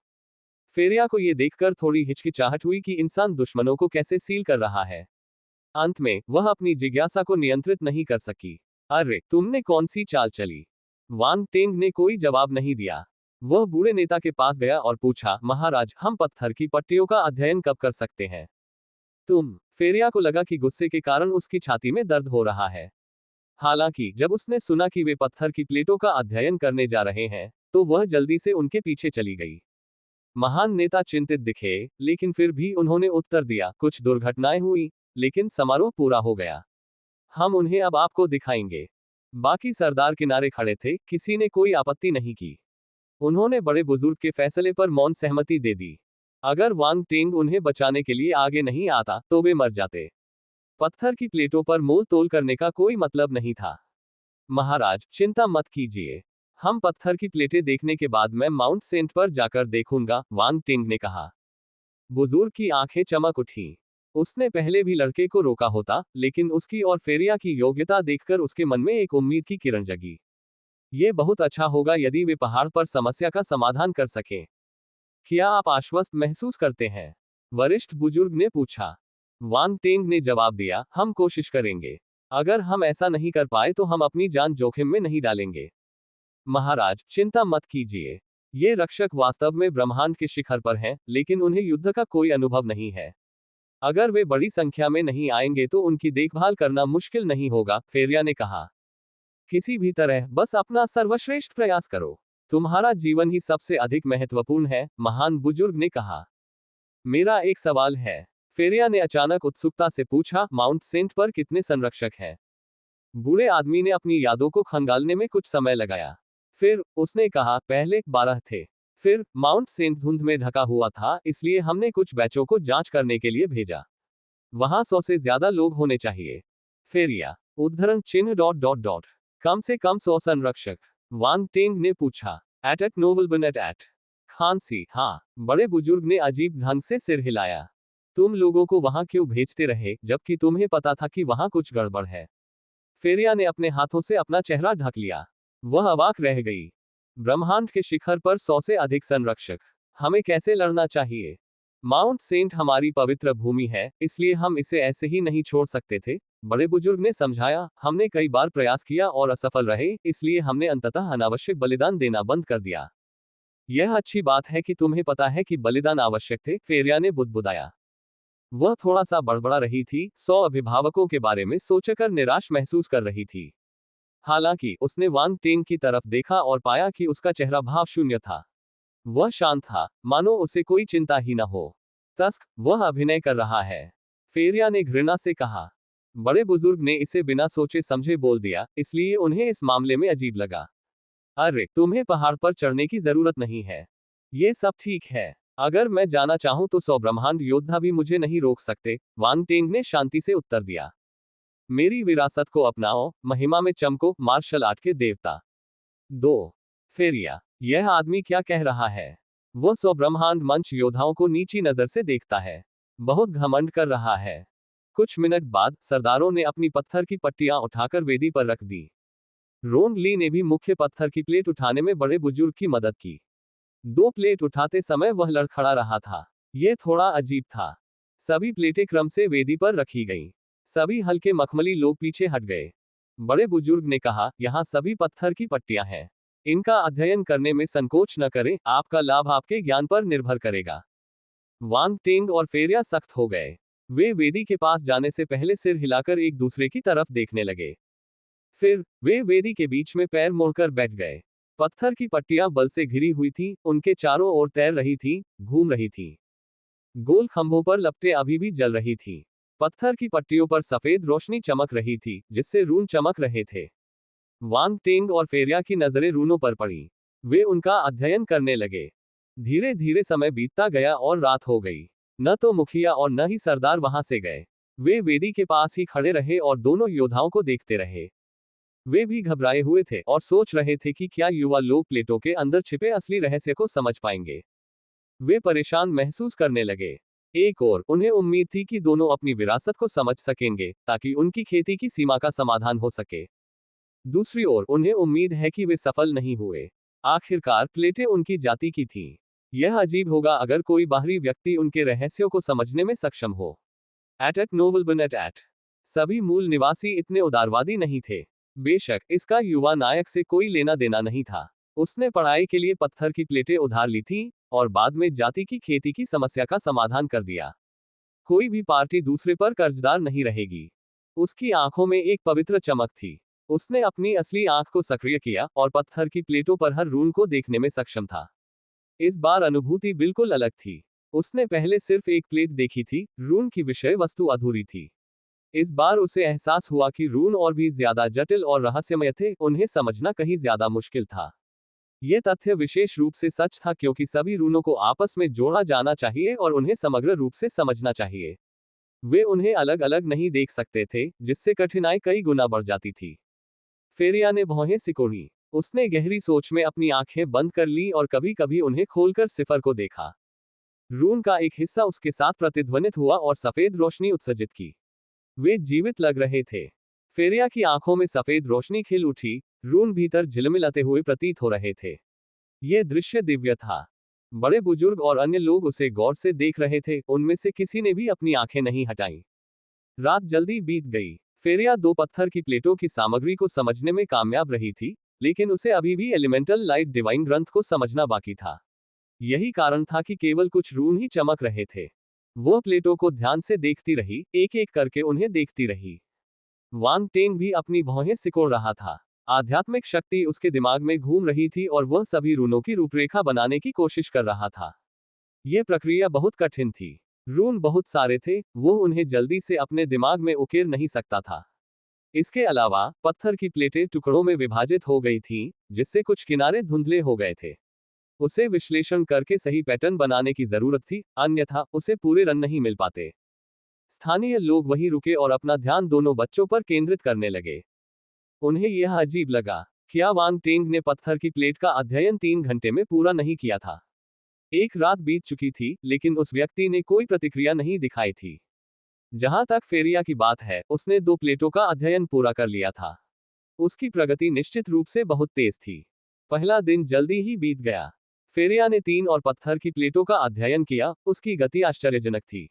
[SPEAKER 1] फेरिया को यह देखकर थोड़ी हिचकिचाहट हुई कि इंसान दुश्मनों को कैसे सील कर रहा है। अंत में वह अपनी जिज्ञासा को नियंत्रित नहीं कर सकी। अरे, तुमने कौन सी चाल चली? वांग टेंग ने कोई जवाब नहीं दिया। वह बूढ़े नेता के पास गया और पूछा, महाराज, हम पत्थर की पट्टियों का अध्ययन कब कर सकते हैं? तुम? फेरिया को लगा कि गुस्से के कारण उसकी छाती में दर्द हो रहा है। हालांकि जब उसने सुना कि वे पत्थर की प्लेटों का अध्ययन करने जा रहे हैं, तो वह जल्दी से उनके पीछे चली गई। महान नेता चिंतित दिखे, लेकिन फिर भी उन्होंने उत्तर दिया, कुछ दुर्घटनाएं हुई, लेकिन समारोह पूरा हो गया। हम उन्हें अब आपको दिखाएंगे। बाकी सरदार किनारे खड़े थे, किसी ने कोई आपत्ति नहीं की। उन्होंने बड़े बुजुर्ग के फैसले पर मौन सहमति दे दी। अगर वांग टेंग उन्हें बचाने के लिए आगे नहीं आता, तो वे मर जाते। पत्थर की प्लेटों पर मोल तोल करने का कोई मतलब नहीं था। महाराज, चिंता मत कीजिए। हम पत्थर की प्लेटें देखने के बाद मैं माउंट सेंट पर जाकर देखूंगा, वांग टेंग ने कहा। बुजुर्ग की आंखें चमक उठी। उसने पहले भी लड़के को रोका होता, लेकिन उसकी और फेरिया की योग्यता देखकर उसके मन में एक उम्मीद की किरण जगी। ये बहुत अच्छा होगा यदि वे पहाड़ पर समस्या का समाधान कर सकें। क्या आप आश्वस्त महसूस करते हैं? वरिष्ठ बुजुर्ग ने पूछा। वांग टेंग ने जवाब दिया, हम कोशिश करेंगे। अगर हम ऐसा नहीं कर पाए तो हम अपनी जान जोखिम में नहीं डालेंगे। महाराज, चिंता मत कीजिए। ये रक्षक वास्तव में ब्रह्मांड के शिखर पर हैं, लेकिन उन्हें युद्ध का कोई अनुभव नहीं है। अगर वे बड़ी संख्या में नहीं आएंगे तो उनकी देखभाल करना मुश्किल नहीं होगा, फेरिया ने कहा। किसी भी तरह बस अपना सर्वश्रेष्ठ प्रयास करो। तुम्हारा जीवन ही सबसे अधिक महत्वपूर्ण है, महान बुजुर्ग ने कहा। मेरा एक सवाल है, फेरिया ने अचानक उत्सुकता से पूछा, माउंट सेंट पर कितने संरक्षक हैं? बूढ़े आदमी ने अपनी यादों को खंगालने में कुछ समय लगाया। फिर उसने कहा, पहले 12 थे। फिर माउंट सेंट धुंध में ढका हुआ था, इसलिए हमने कुछ बैचों को जांच करने के लिए भेजा। वहां 100 से ज्यादा लोग होने चाहिए। फेरिया उद्धरण चिन्ह ... कम से कम 100 संरक्षक? वांग टेंग ने पूछा। एट नोबलबन एट खांसी। हाँ, बड़े बुजुर्ग ने अजीब ढंग से सिर हिलाया। तुम लोगों को वहां क्यों भेजते रहे, जबकि तुम्हें पता था कि वहां कुछ गड़बड़ है? फेरिया ने अपने हाथों से अपना चेहरा ढक लिया। वह अवाक रह गई। ब्रह्मांड के शिखर पर 100 से अधिक संरक्षक। हमें कैसे लड़ना चाहिए? माउंट सेंट हमारी पवित्र भूमि है, इसलिए हम इसे ऐसे ही नहीं छोड़ सकते थे, बड़े बुजुर्ग ने समझाया। हमने कई बार प्रयास किया और असफल रहे, इसलिए हमने अंततः अनावश्यक बलिदान देना बंद कर दिया। यह अच्छी बात है कि तुम्हें पता है कि बलिदान आवश्यक थे, फेरिया ने बुदबुदाया। वह थोड़ा सा बड़बड़ा रही थी, 100 अभिभावकों के बारे में सोचकर निराश महसूस कर रही थी। हालांकि उसने वांग टेंग की तरफ देखा और पाया कि उसका चेहरा भाव शून्य था। वह शांत था, मानो उसे कोई चिंता ही न हो। तस्क, वह अभिनय कर रहा है, फेरिया ने घृणा से कहा। बड़े बुजुर्ग ने इसे बिना सोचे समझे बोल दिया, इसलिए उन्हें इस मामले में अजीब लगा। अरे, तुम्हें पहाड़ पर चढ़ने की जरूरत नहीं है। ये सब ठीक है। अगर मैं जाना चाहूं तो 100 ब्रह्मांड योद्धा भी मुझे नहीं रोक सकते, वांग टेंग ने शांति से उत्तर दिया। मेरी विरासत को अपनाओ, महिमा में चमको, मार्शल आर्ट के देवता। 2 फेरिया, यह आदमी क्या कह रहा है? वह 100 ब्रह्मांड मंच योद्धाओं को नीची नजर से देखता है। बहुत घमंड कर रहा है। कुछ मिनट बाद सरदारों ने अपनी पत्थर की पट्टियां उठाकर वेदी पर रख दी। रोंग ली ने भी मुख्य पत्थर की प्लेट उठाने में बड़े बुजुर्ग की मदद की। 2 प्लेट उठाते समय वह लड़खड़ा रहा था। यह थोड़ा अजीब था। सभी प्लेटें क्रम से वेदी पर रखी गईं। सभी हल्के मखमली लोग पीछे हट गए। बड़े बुजुर्ग ने कहा, यहाँ सभी पत्थर की पट्टियां हैं। इनका अध्ययन करने में संकोच न करें, आपका लाभ आपके ज्ञान पर निर्भर करेगा। वांग टेंग और फेरिया सख्त हो गए। वे वेदी के पास जाने से पहले सिर हिलाकर एक दूसरे की तरफ देखने लगे। फिर वे वेदी के बीच में पैर मोड़कर बैठ गए। पत्थर की पट्टियां बल से घिरी हुई थी, उनके चारों ओर तैर रही थी, घूम रही थी। गोल खंभों पर लपटें अभी भी जल रही थी। पत्थर की पट्टियों पर सफेद रोशनी चमक रही थी, जिससे रून चमक रहे थे। वांग टेंग और फेरिया की नजरें रूनों पर पड़ी। वे उनका अध्ययन करने लगे। धीरे धीरे समय बीतता गया और रात हो गई। न तो मुखिया और न ही सरदार वहां से गए। वे वेदी के पास ही खड़े रहे और दोनों योद्धाओं को देखते रहे। वे भी घबराए हुए थे और सोच रहे थे कि क्या युवा लोग प्लेटों के अंदर छिपे असली रहस्य को समझ पाएंगे। वे परेशान महसूस करने लगे। एक और उन्हें उम्मीद थी कि दोनों अपनी विरासत को समझ सकेंगे, ताकि उनकी खेती की सीमा का समाधान हो सके। दूसरी ओर उन्हें उम्मीद है कि वे सफल नहीं हुए। आखिरकार प्लेटें उनकी जाति की थीं। यह अजीब होगा अगर कोई बाहरी व्यक्ति उनके रहस्यों को समझने में सक्षम हो। एट नोबल एट सभी मूल निवासी इतने उदारवादी नहीं थे। बेशक इसका युवा नायक से कोई लेना देना नहीं था। उसने पढ़ाई के लिए पत्थर की प्लेटें उधार ली थी और बाद में जाति की खेती की समस्या का समाधान कर दिया। कोई भी पार्टी दूसरे पर कर्जदार नहीं रहेगी। उसकी आंखों में एक पवित्र चमक थी। उसने अपनी असली आंख को सक्रिय किया और पत्थर की प्लेटों पर हर रून को देखने में सक्षम था। इस बार अनुभूति बिल्कुल अलग थी। उसने पहले सिर्फ एक प्लेट देखी थी, रून की विषय वस्तु अधूरी थी। इस बार उसे एहसास हुआ कि रून और भी ज्यादा जटिल और रहस्यमय थे, उन्हें समझना कहीं ज्यादा मुश्किल था। यह तथ्य विशेष रूप से सच था क्योंकि सभी रूनों को आपस में जोड़ा जाना चाहिए और उन्हें समग्र रूप से समझना चाहिए। वे उन्हें अलग अलग नहीं देख सकते थे, जिससे कठिनाई कई गुना बढ़ जाती थी। फेरिया ने भौहें सिकोड़ी। उसने गहरी सोच में अपनी आंखें बंद कर ली और कभी कभी उन्हें खोलकर सिफर को देखा। रून का एक हिस्सा उसके साथ प्रतिध्वनित हुआ और सफेद रोशनी उत्सर्जित की। वे जीवित लग रहे थे। फेरिया की आंखों में सफेद रोशनी खिल उठी, रून भीतर झिलमिलाते हुए प्रतीत हो रहे थे। यह दृश्य दिव्य था। बड़े बुजुर्ग और अन्य लोग उसे गौर से देख रहे थे, उनमें से किसी ने भी अपनी आंखें नहीं हटाईं। रात जल्दी बीत गई। फेरिया 2 पत्थर की प्लेटों की सामग्री को समझने में कामयाब रही थी, लेकिन उसे अभी भी एलिमेंटल लाइट डिवाइन ग्रंथ को समझना बाकी था। यही कारण था कि केवल कुछ रून ही चमक रहे थे। वह प्लेटों को ध्यान से देखती रही, एक एक करके उन्हें देखती रही। वांग टेंग भी अपनी भौहें सिकोड़ रहा था। आध्यात्मिक शक्ति उसके दिमाग में घूम रही थी और वह सभी रूनों की रूपरेखा बनाने की कोशिश कर रहा था। यह प्रक्रिया बहुत कठिन थी। रून बहुत सारे थे, वो उन्हें जल्दी से अपने दिमाग में उकेर नहीं सकता था। इसके अलावा पत्थर की प्लेटें टुकड़ों में विभाजित हो गई थीं, जिससे कुछ किनारे धुंधले हो गए थे। उसे विश्लेषण करके सही पैटर्न बनाने की जरूरत थी, अन्यथा उसे पूरे रन नहीं मिल पाते। स्थानीय लोग वहीं रुके और अपना ध्यान दोनों बच्चों पर केंद्रित करने लगे। उन्हें यह अजीब लगा। क्या वांग टेंग ने पत्थर की प्लेट का अध्ययन 3 घंटे में पूरा नहीं किया था? एक रात बीत चुकी थी, लेकिन उस व्यक्ति ने कोई प्रतिक्रिया नहीं दिखाई थी। जहां तक फेरिया की बात है, उसने 2 प्लेटों का अध्ययन पूरा कर लिया था। उसकी प्रगति निश्चित रूप से बहुत तेज थी। पहला दिन जल्दी ही बीत गया। फेरिया ने 3 और पत्थर की प्लेटों का अध्ययन किया, उसकी गति आश्चर्यजनक थी।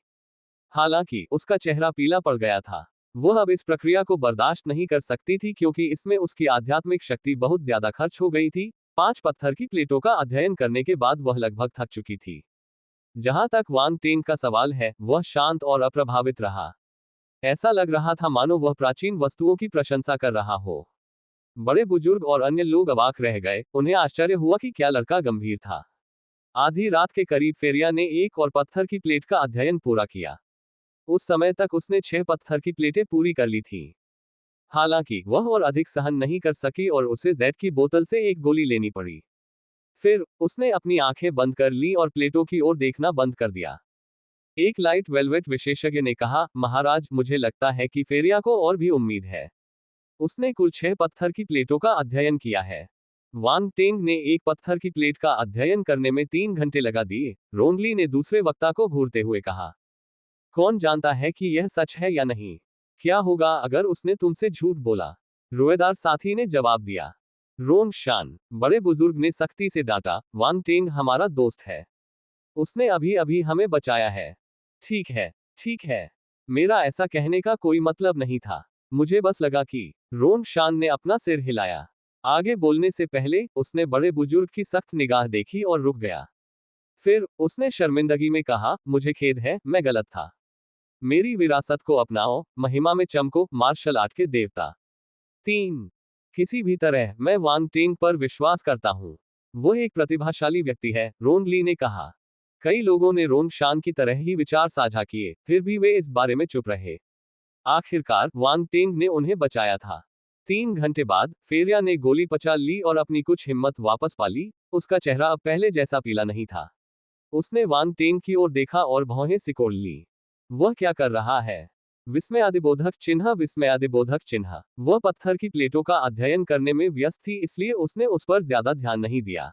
[SPEAKER 1] हालांकि उसका चेहरा पीला पड़ गया था। वह अब इस प्रक्रिया को बर्दाश्त नहीं कर सकती थी, क्योंकि इसमें उसकी आध्यात्मिक शक्ति बहुत ज्यादा खर्च हो गई थी। 5 पत्थर की प्लेटों का अध्ययन करने के बाद वह लगभग थक चुकी थी। जहां तक वांग टेंग का सवाल है, वह शांत और अप्रभावित रहा। ऐसा लग रहा था मानो वह प्राचीन वस्तुओं की प्रशंसा कर रहा हो। बड़े बुजुर्ग और अन्य लोग अवाक रह गए, उन्हें आश्चर्य हुआ कि क्या लड़का गंभीर था। आधी रात के करीब फेरिया ने 1 और पत्थर की प्लेट का अध्ययन पूरा किया। उस समय तक उसने 6 पत्थर की प्लेटें पूरी कर ली थीं। हालांकि वह और अधिक सहन नहीं कर सकी और उसे जेड की बोतल से एक गोली लेनी पड़ी। फिर उसने अपनी आंखें बंद कर ली और प्लेटों की ओर देखना बंद कर दिया। एक लाइट वेलवेट विशेषज्ञ ने कहा, महाराज, मुझे लगता है कि फेरिया को और भी उम्मीद है। उसने कुल 6 पत्थर की प्लेटों का अध्ययन किया है। वांग टेंग ने 1 पत्थर की प्लेट का अध्ययन करने में 3 घंटे लगा दिए। रोंगली ने दूसरे वक्ता को घूरते हुए कहा, कौन जानता है कि यह सच है या नहीं? क्या होगा अगर उसने तुमसे झूठ बोला? रोएदार साथी ने जवाब दिया। रोंग शान, बड़े बुजुर्ग ने सख्ती से डांटा, वांग टेंग हमारा दोस्त है। उसने अभी अभी हमें बचाया है। ठीक है, ठीक है। मेरा ऐसा कहने का कोई मतलब नहीं था। मुझे बस लगा कि। रोंग शान ने अपना सिर हिलाया। आगे बोलने से पहले उसने बड़े बुजुर्ग की सख्त निगाह देखी और रुक गया। फिर उसने शर्मिंदगी में कहा, मुझे खेद है, मैं गलत था। मेरी विरासत को अपनाओ, महिमा में चमको, मार्शल आर्ट के देवता। 3 किसी भी तरह मैं वांग टेंग पर विश्वास करता हूं। वो एक प्रतिभाशाली व्यक्ति है, रोन ली ने कहा। कई लोगों ने रोंग शान की तरह ही विचार साझा किए, फिर भी वे इस बारे में चुप रहे। आखिरकार वांग टेंग ने उन्हें बचाया था। 3 घंटे बाद फेरिया ने गोली पचा ली और अपनी कुछ हिम्मत वापस पा ली। उसका चेहरा अब पहले जैसा पीला नहीं था। उसने वांग टेंग की ओर देखा और भौहें सिकोड़ ली। वह क्या कर रहा है? विस्मयादिबोधक चिन्ह, विस्मयादिबोधक चिन्ह। वह पत्थर की प्लेटों का अध्ययन करने में व्यस्त थी, इसलिए उसने उस पर ज्यादा ध्यान नहीं दिया।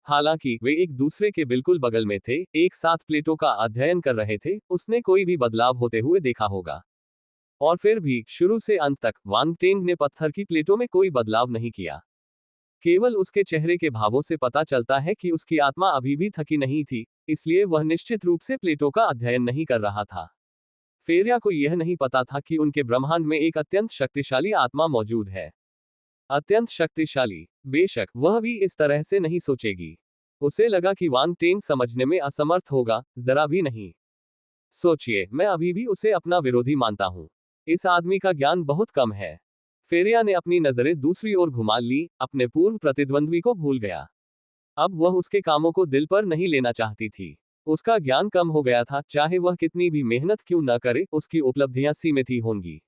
[SPEAKER 1] हालांकि वे एक दूसरे के बिल्कुल बगल में थे, एक साथ प्लेटों का अध्ययन कर रहे थे, उसने कोई भी बदलाव होते हुए देखा होगा। और फिर भी शुरू से अंत तक वांग टेंग ने पत्थर की प्लेटों में कोई बदलाव नहीं किया। केवल उसके चेहरे के भावों से पता चलता है कि उसकी आत्मा अभी भी थकी नहीं थी, इसलिए वह निश्चित रूप से प्लेटों का अध्ययन नहीं कर रहा था। फेरिया को यह नहीं पता था कि उनके ब्रह्मांड में एक अत्यंत शक्तिशाली आत्मा मौजूद है। अत्यंत शक्तिशाली। बेशक वह भी इस तरह से नहीं सोचेगी। उसे लगा कि वांग टेंग समझने में असमर्थ होगा, जरा भी नहीं। सोचिए, मैं अभी भी उसे अपना विरोधी मानता हूं। इस आदमी का ज्ञान बहुत कम है। फेरिया ने अपनी नजरें दूसरी ओर घुमा ली, अपने पूर्व प्रतिद्वंद्वी को भूल गया। अब वह उसके कामों को दिल पर नहीं लेना चाहती थी। उसका ज्ञान कम हो गया था, चाहे वह कितनी भी मेहनत क्यों न करे, उसकी उपलब्धियां सीमित ही होंगी।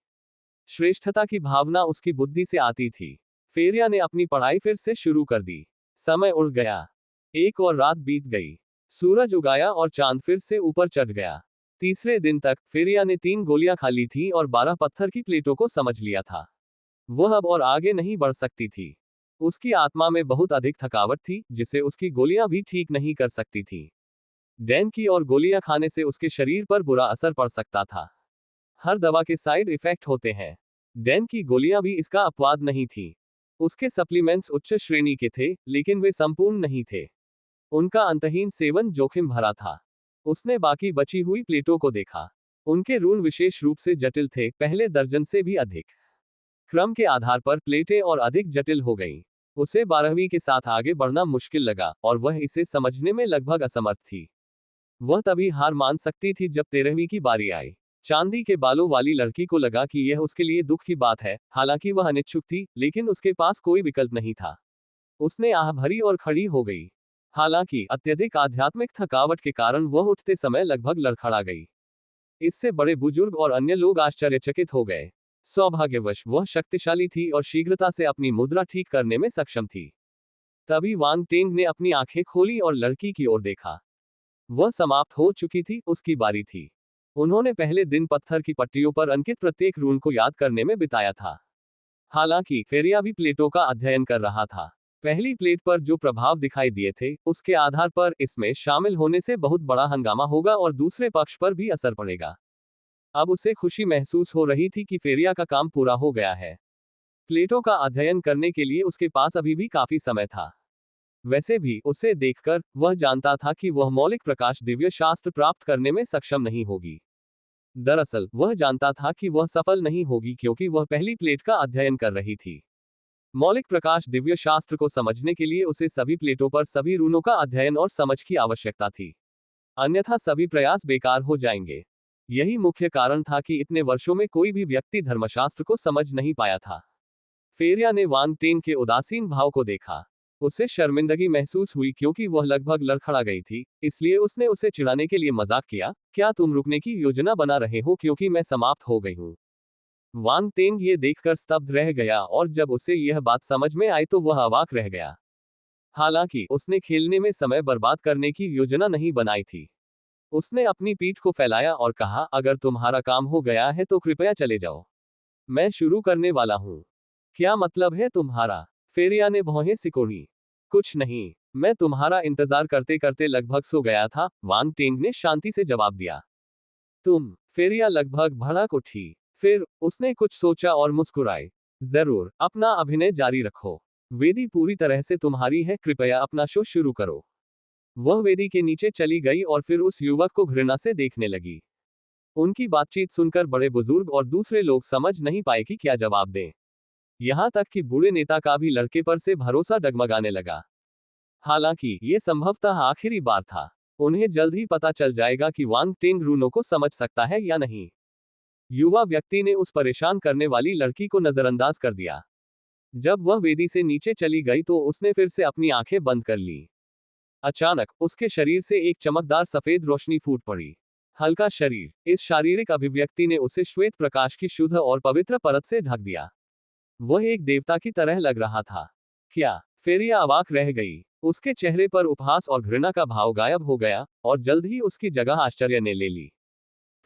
[SPEAKER 1] श्रेष्ठता की भावना उसकी बुद्धि से आती थी। फेरिया ने अपनी पढ़ाई फिर से शुरू कर दी। समय उड़ गया। एक और रात बीत गई। सूरज उगाया और चांद फिर से ऊपर चढ़ गया। तीसरे दिन तक फेरिया ने 3 गोलियां खा ली थी और 12 पत्थर की प्लेटों को समझ लिया था। वह अब और आगे नहीं बढ़ सकती थी। उसकी आत्मा में बहुत अधिक थकावट थी, जिसे उसकी गोलियां भी ठीक नहीं कर सकती थी। डैन की और गोलियां खाने से उसके शरीर पर बुरा असर पड़ सकता था। हर दवा के साइड इफेक्ट होते हैं। डैन की गोलियां भी इसका अपवाद नहीं थी। उसके सप्लीमेंट्स उच्च श्रेणी के थे, लेकिन वे संपूर्ण नहीं थे। उनका अंतहीन सेवन जोखिम भरा था। उसने बाकी बची हुई प्लेटों को देखा। उनके रून विशेष रूप से जटिल थे, पहले दर्जन से भी अधिक। क्रम के आधार पर प्लेटें और अधिक जटिल हो गईं। उसे 12वीं के साथ आगे बढ़ना मुश्किल लगा, और वह इसे समझने में लगभग असमर्थ थी। वह तभी हार मान सकती थी जब 13वीं की बारी आई। चांदी के बालों वाली लड़की को लगा कि यह उसके लिए दुख की बात है, हालांकि वह अनिच्छुक थी, लेकिन उसके पास कोई विकल्प नहीं था। उसने आह भरी और खड़ी हो गई। हालांकि अत्यधिक आध्यात्मिक थकावट के कारण वह उठते समय लगभग लड़खड़ा गई। इससे बड़े बुजुर्ग और अन्य लोग आश्चर्यचकित हो गए। सौभाग्यवश वह शक्तिशाली थी और शीघ्रता से अपनी मुद्रा ठीक करने में सक्षम थी। तभी वांग टेंग ने अपनी आंखें खोली और लड़की की ओर देखा। वह समाप्त हो चुकी थी, उसकी बारी थी। उन्होंने पहले दिन पत्थर की पट्टियों पर अंकित प्रत्येक रून को याद करने में बिताया था। हालांकि फेरिया भी प्लेटों का अध्ययन कर रहा था। पहली प्लेट पर जो प्रभाव दिखाई दिए थे, उसके आधार पर इसमें शामिल होने से बहुत बड़ा हंगामा होगा और दूसरे पक्ष पर भी असर पड़ेगा। अब उसे खुशी महसूस हो रही थी कि फेरिया का काम पूरा हो गया है। प्लेटों का अध्ययन करने के लिए उसके पास अभी भी काफी समय था। वैसे भी उसे देखकर वह जानता था कि वह मौलिक प्रकाश दिव्य शास्त्र प्राप्त करने में सक्षम नहीं होगी। दरअसल वह जानता था कि वह सफल नहीं होगी क्योंकि वह पहली प्लेट का अध्ययन कर रही थी। मौलिक प्रकाश दिव्य शास्त्र को समझने के लिए उसे सभी प्लेटों पर सभी रूनों का अध्ययन और समझ की आवश्यकता थी, अन्यथा सभी प्रयास बेकार हो जाएंगे। यही मुख्य कारण था कि इतने वर्षों में कोई भी व्यक्ति धर्मशास्त्र को समझ नहीं पाया था। फेरिया ने वांग टेन के उदासीन भाव को देखा। उसे शर्मिंदगी महसूस हुई क्योंकि वह लगभग लड़खड़ा गई थी, इसलिए उसने उसे चिढ़ाने के लिए मजाक किया, क्या तुम रुकने की योजना बना रहे हो क्योंकि मैं समाप्त हो गई हूँ। वांग टेन ये देखकर स्तब्ध रह गया और जब उसे यह बात समझ में आई तो वह अवाक रह गया। हालांकि उसने खेलने में समय बर्बाद करने की योजना नहीं बनाई थी। उसने अपनी पीठ को फैलाया और कहा, अगर तुम्हारा काम हो गया है तो कृपया चले जाओ। मैं शुरू करने वाला हूँ। क्या मतलब है तुम्हारा? फेरिया ने भौहें सिकोड़ी। कुछ नहीं, मैं तुम्हारा इंतजार करते करते लगभग सो गया था, वांग टेंग ने शांति से जवाब दिया। तुम? फेरिया लगभग भड़क उठी। फिर उसने कुछ सोचा और मुस्कुराई। जरूर, अपना अभिनय जारी रखो। वेदी पूरी तरह से तुम्हारी है, कृपया अपना शो शुरू करो। वह वेदी के नीचे चली गई और फिर उस युवक को घृणा से देखने लगी। उनकी बातचीत सुनकर बड़े बुजुर्ग और दूसरे लोग समझ नहीं पाए कि क्या जवाब दें। यहां तक कि बूढ़े नेता का भी लड़के पर से भरोसा डगमगाने लगा। हालांकि ये संभवतः आखिरी बार था। उन्हें जल्द ही पता चल जाएगा कि वांग टेंग रूनों को समझ सकता है या नहीं। युवा व्यक्ति ने उस परेशान करने वाली लड़की को नजरअंदाज कर दिया। जब वह वेदी से नीचे चली गई तो उसने फिर से अपनी आंखें बंद कर ली। अचानक उसके शरीर से एक चमकदार सफेद रोशनी फूट पड़ी। हल्का शरीर। इस शारीरिक अभिव्यक्ति ने उसे श्वेत प्रकाश की शुद्ध और पवित्र परत से ढक दिया। वह एक देवता की तरह लग रहा था। क्या? फेरिया अवाक रह गई। उसके चेहरे पर उपहास और घृणा का भाव गायब हो गया और जल्द ही उसकी जगह आश्चर्य ने ले ली।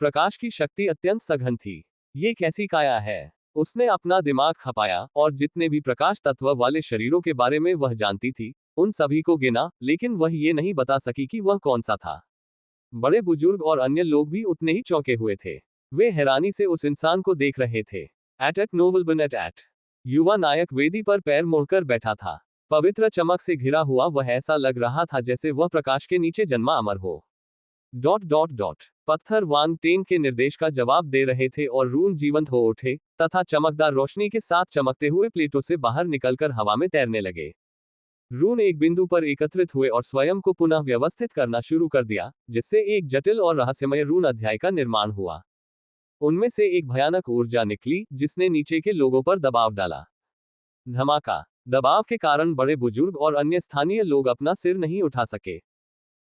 [SPEAKER 1] प्रकाश की शक्ति अत्यंत सघन थी। ये कैसी काया है? उसने अपना दिमाग खपाया और जितने भी प्रकाश तत्व वाले शरीरों के बारे में वह जानती थी, उन सभी को गिना, लेकिन वह ये नहीं बता सकी कि वह कौन सा था। बड़े बुजुर्ग और अन्य लोग भी उतने ही चौंके हुए थे। वे हैरानी से उस इंसान को देख रहे थे। एट नोबल एट युवा नायक वेदी पर पैर मोड़कर बैठा था। पवित्र चमक से घिरा हुआ वह ऐसा लग रहा था जैसे वह प्रकाश के नीचे जन्मा अमर हो। पत्थर वांग टेन के निर्देश का जवाब दे रहे थे और रून जीवंत हो उठे तथा चमकदार रोशनी के साथ चमकते हुए प्लेटों से बाहर निकलकर हवा में तैरने लगे। रून एक बिंदु पर एकत्रित हुए और स्वयं को पुनः व्यवस्थित करना शुरू कर दिया, जिससे एक जटिल और रहस्यमय रून अध्याय का निर्माण हुआ। उनमें से एक भयानक ऊर्जा निकली जिसने नीचे के लोगों पर दबाव डाला। धमाका। दबाव के कारण बड़े बुजुर्ग और अन्य स्थानीय लोग अपना सिर नहीं उठा सके।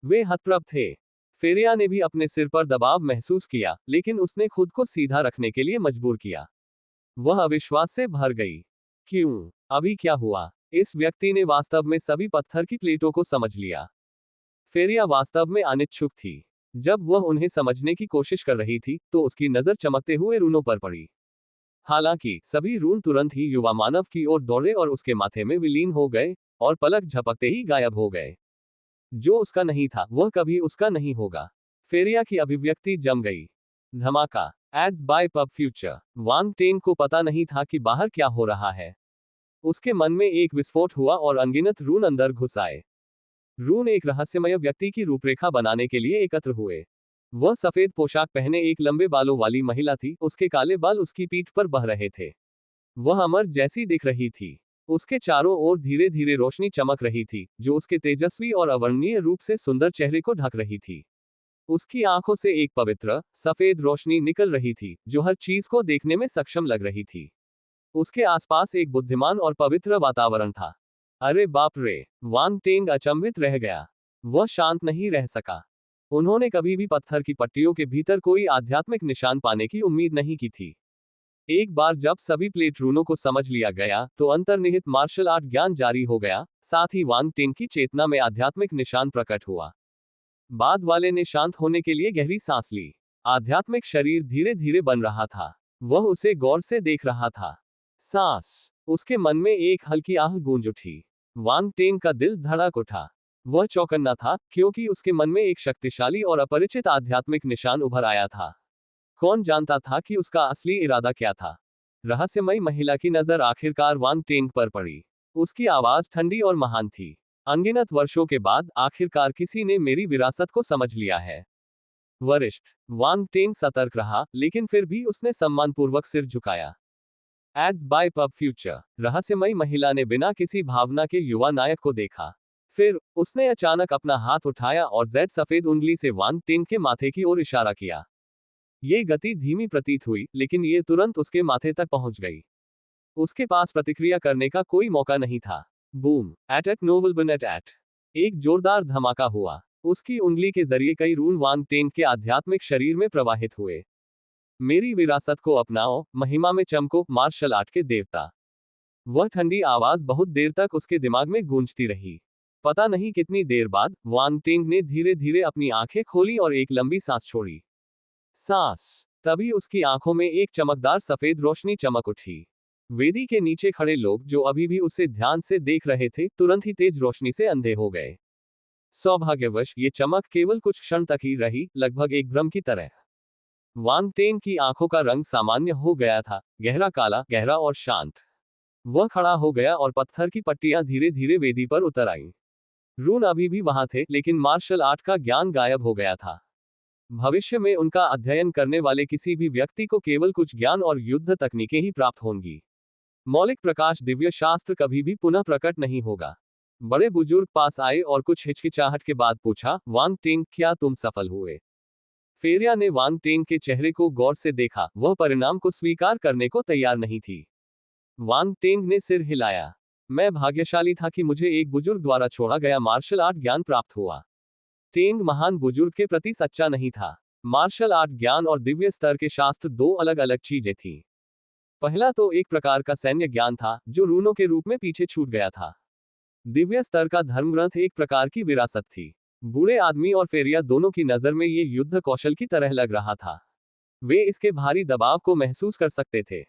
[SPEAKER 1] वे हतप्रभ थे। फेरिया ने भी अपने सिर पर दबाव महसूस किया, लेकिन उसने खुद को सीधा रखने के लिए मजबूर किया। वह अविश्वास से भर गई। क्यों? अभी क्या हुआ? इस व्यक्ति ने वास्तव में सभी पत्थर की प्लेटों को समझ लिया। फेरिया वास्तव में अनिच्छुक थी। जब वह उन्हें समझने की कोशिश कर रही थी, तो उसकी नजर चमकते हुए रूनों पर पड़ी। हालांकि सभी रून तुरंत ही युवा मानव की ओर दौड़े और उसके माथे में विलीन हो गए, और पलक झपकते ही गायब हो गए। जो उसका नहीं था, वह कभी उसका नहीं होगा। फेरिया की अभिव्यक्ति जम गई। धमाका। Ads by Pub Future. Wang Teng को पता नहीं था कि बाहर क्या हो रहा है। उसके मन में एक विस्फोट हुआ और अनगिनत रून अंदर घुस आए। रून एक रहस्यमय व्यक्ति की रूपरेखा बनाने के लिए एकत्र हुए। वह सफेद पोशाक पहने एक लंबे बालों वाली महिला थी, उसके काले बाल उसकी पीठ पर बह रहे थे। वह अमर जैसी दिख रही थी। उसके चारों ओर धीरे धीरे रोशनी चमक रही थी, जो उसके तेजस्वी और अवर्णनीय रूप से सुंदर चेहरे को ढक रही थी। उसकी आंखों से एक पवित्र, सफेद रोशनी निकल रही थी, जो हर चीज को देखने में सक्षम लग रही थी। उसके आसपास एक बुद्धिमान और पवित्र वातावरण था। अरे बाप रे! वांग टेंग अचंभित रह गया। वह शांत नहीं रह सका। उन्होंने कभी भी पत्थर की पट्टियों के भीतर कोई आध्यात्मिक निशान पाने की उम्मीद नहीं की थी। एक बार जब सभी प्लेट रूनों को समझ लिया गया, तो अंतर्निहित मार्शल आर्ट ज्ञान जारी हो गया, साथ ही वांग टेंग की चेतना में आध्यात्मिक निशान प्रकट हुआ। बाद वाले ने शांत होने के लिए गहरी सांस ली। आध्यात्मिक शरीर धीरे धीरे बन रहा था। वह उसे गौर से देख रहा था। सांस। उसके मन में एक हल्की आह गूंज उठी। वांग टेंग का दिल धड़क उठा। वह चौकन्ना था, क्योंकि उसके मन में एक शक्तिशाली और अपरिचित आध्यात्मिक निशान उभर आया था। कौन जानता था कि उसका असली इरादा क्या था? रहस्यमयी महिला की नजर आखिरकार वांग टेंग पर पड़ी। उसकी आवाज ठंडी और महान थी। अनगिनत वर्षों के बाद आखिरकार किसी ने मेरी विरासत को समझ लिया है। वरिष्ठ। वांग टेंग सतर्क रहा, लेकिन फिर भी उसने सम्मानपूर्वक सिर झुकाया। Ads by Pub Future. रहस्यमयी महिला ने बिना किसी भावना के युवा नायक को देखा। फिर उसने अचानक अपना हाथ उठाया और जेड सफेद उंगली से वांग टेंग के माथे की ओर इशारा किया। ये गति धीमी प्रतीत हुई, लेकिन ये तुरंत उसके माथे तक पहुंच गई। उसके पास प्रतिक्रिया करने का कोई मौका नहीं था। बूम एट नोवल बनेट एट। एक जोरदार धमाका हुआ। उसकी उंगली के जरिए कई रून वांग टेंग के आध्यात्मिक शरीर में प्रवाहित हुए। मेरी विरासत को अपनाओ, महिमा में चमको, मार्शल आर्ट के देवता। वह ठंडी आवाज बहुत देर तक उसके दिमाग में गूंजती रही। पता नहीं कितनी देर बाद वांग टेंग ने धीरे धीरे अपनी आंखें खोली और एक लंबी सांस छोड़ी। तभी उसकी आंखों में एक चमकदार सफेद रोशनी चमक उठी। वेदी के नीचे खड़े लोग, जो अभी भी उसे ध्यान से देख रहे थे, तुरंत ही तेज रोशनी से अंधे हो गए। सौभाग्यवश ये चमक केवल कुछ क्षण तक ही रही, लगभग एक भ्रम की तरह। वांग टेंग की आंखों का रंग सामान्य हो गया था, गहरा काला, गहरा और शांत। वह खड़ा हो गया और पत्थर की पट्टियां धीरे धीरे वेदी पर उतर आईं। रून अभी भी वहां थे, लेकिन मार्शल आर्ट का ज्ञान गायब हो गया था। भविष्य में उनका अध्ययन करने वाले किसी भी व्यक्ति को केवल कुछ ज्ञान और युद्ध तकनीकें ही प्राप्त होंगी। मौलिक प्रकाश दिव्य शास्त्र कभी भी पुनः प्रकट नहीं होगा। बड़े बुजुर्ग पास आए और कुछ हिचकिचाहट के बाद पूछा, वांग टेंग, क्या तुम सफल हुए? फेरिया ने वांग टेंग के चेहरे को गौर से देखा। वह परिणाम को स्वीकार करने को तैयार नहीं थी। वांग टेंग ने सिर हिलाया। मैं भाग्यशाली था कि मुझे एक बुजुर्ग द्वारा छोड़ा गया मार्शल आर्ट ज्ञान प्राप्त हुआ। टेंग महान बुजुर्ग के प्रति सच्चा नहीं था। मार्शल आर्ट ज्ञान और दिव्य स्तर के शास्त्र दो अलग अलग चीजें थीं। पहला तो एक प्रकार का सैन्य ज्ञान था, जो रूनों के रूप में पीछे छूट गया था। दिव्य स्तर का धर्मग्रंथ एक प्रकार की विरासत थी। बूढ़े आदमी और फेरिया दोनों की नजर में ये युद्ध कौशल की तरह लग रहा था। वे इसके भारी दबाव को महसूस कर सकते थे,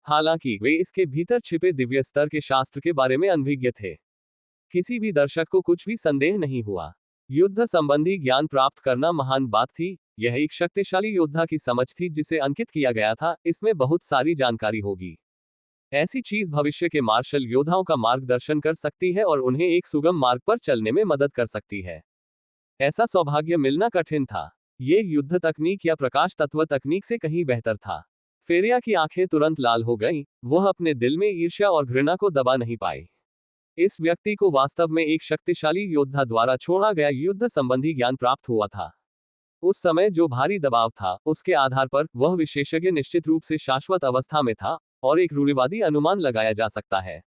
[SPEAKER 1] हालांकि वे इसके भीतर छिपे दिव्य स्तर के शास्त्र के बारे में अनभिज्ञ थे। किसी भी दर्शक को कुछ भी संदेह नहीं हुआ। युद्ध संबंधी ज्ञान प्राप्त करना महान बात थी। यह एक शक्तिशाली योद्धा की समझ थी जिसे अंकित किया गया था। इसमें बहुत सारी जानकारी होगी। ऐसी चीज भविष्य के मार्शल योद्धाओं का मार्गदर्शन कर सकती है और उन्हें एक सुगम मार्ग पर चलने में मदद कर सकती है। ऐसा सौभाग्य मिलना कठिन था। ये युद्ध तकनीक या प्रकाश तत्व तकनीक से कहीं बेहतर था। फेरिया की आंखें तुरंत लाल हो गईं। वह अपने दिल में ईर्ष्या और घृणा को दबा नहीं पाई। इस व्यक्ति को वास्तव में एक शक्तिशाली योद्धा द्वारा छोड़ा गया युद्ध संबंधी ज्ञान प्राप्त हुआ था। उस समय जो भारी दबाव था, उसके आधार पर वह विशेषज्ञ निश्चित रूप से शाश्वत अवस्था में था, और एक रूढ़िवादी अनुमान लगाया जा सकता है।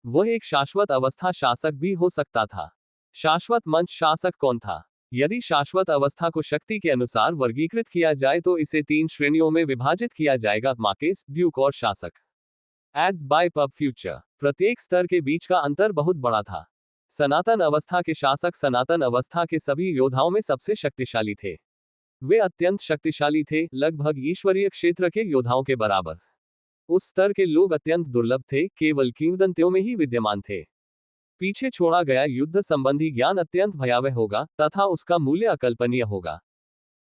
[SPEAKER 1] वह एक शाश्वत अवस्था शासक भी हो सकता था। शाश्वत मंच शासक कौन था? यदि शाश्वत अवस्था को शक्ति के अनुसार वर्गीकृत किया जाए तो इसे 3 श्रेणियों में विभाजित किया जाएगा: मार्किस, ड्यूक और शासक। Ads by Pub Future. प्रत्येक स्तर के बीच का अंतर बहुत बड़ा था। सनातन अवस्था के शासक सनातन अवस्था के सभी योद्धाओं में सबसे शक्तिशाली थे। वे अत्यंत शक्तिशाली थे, लगभग ईश्वरीय क्षेत्र के योद्धाओं के बराबर। उस स्तर के लोग अत्यंत दुर्लभ थे, केवल किंवदंतियों में ही विद्यमान थे। पीछे छोड़ा गया युद्ध संबंधी ज्ञान अत्यंत भयावह होगा, तथा उसका मूल्य अकल्पनीय होगा।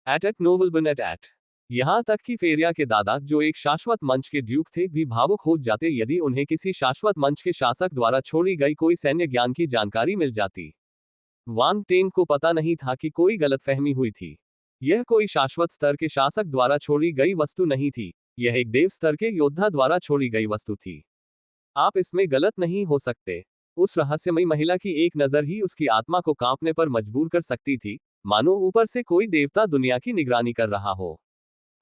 [SPEAKER 1] एट नोबल बनेट एट। यहां तक कि फेरिया के दादा, जो एक शाश्वत मंच के ड्यूक थे, भी भावुक हो जाते यदि उन्हें किसी शाश्वत मंच के शासक द्वारा छोड़ी गई कोई सैन्य ज्ञान की जानकारी मिल जाती। वांग टेंग को पता नहीं था कि कोई गलतफहमी हुई थी। यह कोई शाश्वत स्तर के शासक द्वारा छोड़ी गई वस्तु नहीं थी। यह एक देव स्तर के योद्धा द्वारा छोड़ी गई वस्तु थी। आप इसमें गलत नहीं हो सकते। उस रहस्यमयी महिला की एक नजर ही उसकी आत्मा को कांपने पर मजबूर कर सकती थी, मानो ऊपर से कोई देवता दुनिया की निगरानी कर रहा हो।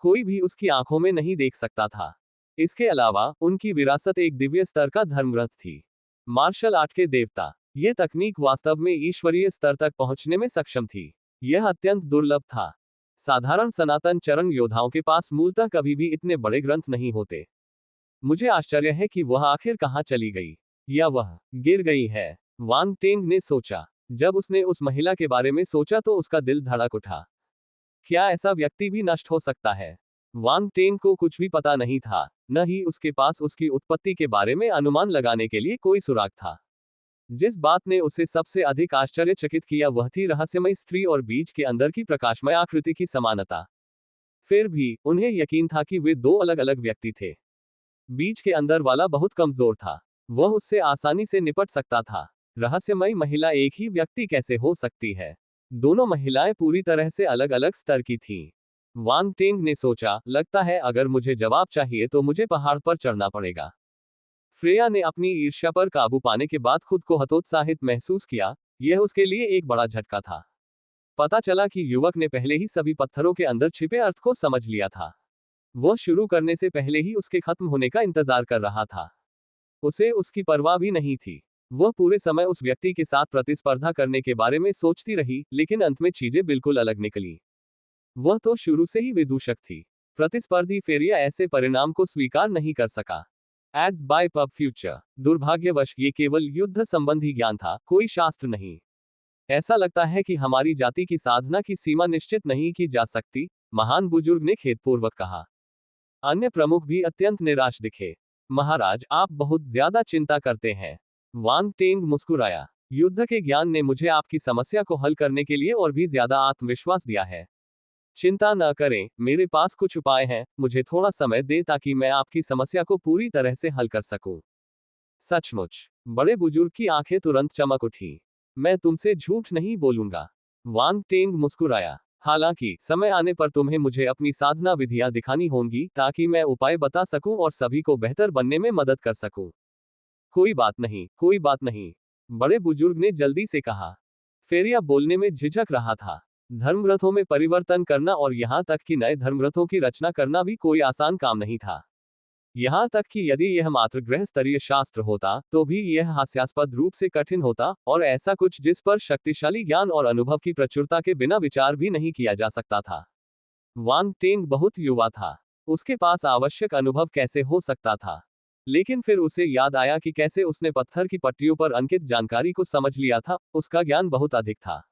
[SPEAKER 1] कोई भी उसकी आंखों में नहीं देख सकता था। इसके अलावा उनकी विरासत एक दिव्य स्तर का धर्मग्रंथ थी। मार्शल आर्ट के देवता। यह तकनीक वास्तव में ईश्वरीय स्तर तक पहुंचने में सक्षम थी। यह अत्यंत दुर्लभ था। साधारण सनातन चरण योद्धाओं के पास मूलतः कभी भी इतने बड़े ग्रंथ नहीं होते। मुझे आश्चर्य है कि वह आखिर कहां चली गई, या वह गिर गई है, वांग टेंग ने सोचा। जब उसने उस महिला के बारे में सोचा तो उसका दिल धड़क उठा। क्या ऐसा व्यक्ति भी नष्ट हो सकता है? वांग टेंग को कुछ भी पता नहीं था, न ही उसके पास उसकी उत्पत्ति के बारे में अनुमान लगाने के लिए कोई सुराग था। जिस बात ने उसे सबसे अधिक आश्चर्यचकित किया वह थी रहस्यमयी स्त्री और बीज के अंदर की प्रकाशमय आकृति की समानता। फिर भी उन्हें यकीन था कि वे दो अलग अलग व्यक्ति थे। बीज के अंदर वाला बहुत कमजोर था, वह उससे आसानी से निपट सकता था। रहस्यमयी महिला एक ही व्यक्ति कैसे हो सकती है? दोनों महिलाएं पूरी तरह से अलग अलग स्तर की थीं। वांग टेंग ने सोचा, लगता है अगर मुझे जवाब चाहिए तो मुझे पहाड़ पर चढ़ना पड़ेगा। फ्रेया ने अपनी ईर्ष्या पर काबू पाने के बाद खुद को हतोत्साहित महसूस किया। यह उसके लिए एक बड़ा झटका था। पता चला कि युवक ने पहले ही सभी पत्थरों के अंदर छिपे अर्थ को समझ लिया था। वह शुरू करने से पहले ही उसके खत्म होने का इंतजार कर रहा था। उसे उसकी परवाह भी नहीं थी। वह पूरे समय उस व्यक्ति के साथ प्रतिस्पर्धा करने के बारे में सोचती रही, लेकिन अंत में चीजें बिल्कुल अलग निकली। वह तो शुरू से ही विदूषक थी। प्रतिस्पर्धी फेरिया ऐसे परिणाम को स्वीकार नहीं कर सका। Ads by Pub Future. दुर्भाग्यवश ये केवल युद्ध संबंधी ज्ञान था, कोई शास्त्र नहीं। ऐसा लगता है कि हमारी जाति की साधना की सीमा निश्चित नहीं की जा सकती, महान बुजुर्ग ने खेदपूर्वक कहा। अन्य प्रमुख भी अत्यंत निराश दिखे। महाराज, आप बहुत ज्यादा चिंता करते हैं। वांग टेंग मुस्कुराया। युद्ध के ज्ञान ने मुझे आपकी समस्या को हल करने के लिए और भी ज्यादा आत्मविश्वास दिया है। चिंता न करें, मेरे पास कुछ उपाय हैं, मुझे थोड़ा समय दें ताकि मैं आपकी समस्या को पूरी तरह से हल कर सकूं। सचमुच? बड़े बुजुर्ग की आंखें तुरंत चमक उठी। मैं तुमसे झूठ नहीं बोलूंगा। वांग टेंग मुस्कुराया। हालांकि समय आने पर तुम्हें मुझे अपनी साधना विधियां दिखानी होंगी ताकि मैं उपाय बता सकूं और सभी को बेहतर बनने में मदद कर सकूं। कोई बात नहीं, कोई बात नहीं, बड़े बुजुर्ग ने जल्दी से कहा। फेरिया बोलने में झिझक रहा था। धर्मग्रंथों में परिवर्तन करना और यहां तक कि नए धर्मग्रंथों की रचना करना भी कोई आसान काम नहीं था। यहां तक कि यदि यह मात्र गृह स्तरीय शास्त्र होता तो भी यह हास्यास्पद रूप से कठिन होता, और ऐसा कुछ जिस पर शक्तिशाली ज्ञान और अनुभव की प्रचुरता के बिना विचार भी नहीं किया जा सकता था। वांग टेंग बहुत युवा था। उसके पास आवश्यक अनुभव कैसे हो सकता था? लेकिन फिर उसे याद आया कि कैसे उसने पत्थर की पट्टियों पर अंकित जानकारी को समझ लिया था। उसका ज्ञान बहुत अधिक था।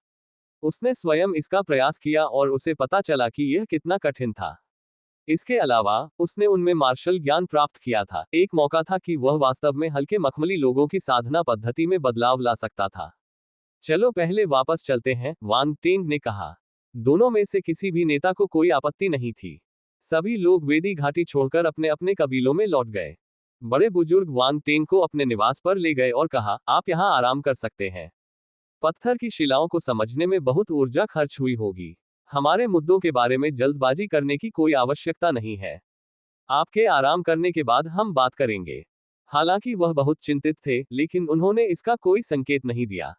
[SPEAKER 1] उसने स्वयं इसका प्रयास किया और उसे पता चला कि यह कितना कठिन था। इसके अलावा उसने उनमें मार्शल ज्ञान प्राप्त किया था। एक मौका था कि वह वास्तव में हल्के मखमली लोगों की साधना पद्धति में बदलाव ला सकता था। चलो पहले वापस चलते हैं, वांग टेंग ने कहा। दोनों में से किसी भी नेता को कोई आपत्ति नहीं थी। सभी लोग वेदी घाटी छोड़कर अपने अपने कबीलों में लौट गए। बड़े बुजुर्ग वांग टेंग को अपने निवास पर ले गए और कहा, आप यहाँ आराम कर सकते हैं। पत्थर की शिलाओं को समझने में बहुत ऊर्जा खर्च हुई होगी। हमारे मुद्दों के बारे में जल्दबाजी करने की कोई आवश्यकता नहीं है। आपके आराम करने के बाद हम बात करेंगे। हालांकि वह बहुत चिंतित थे, लेकिन उन्होंने इसका कोई संकेत नहीं दिया।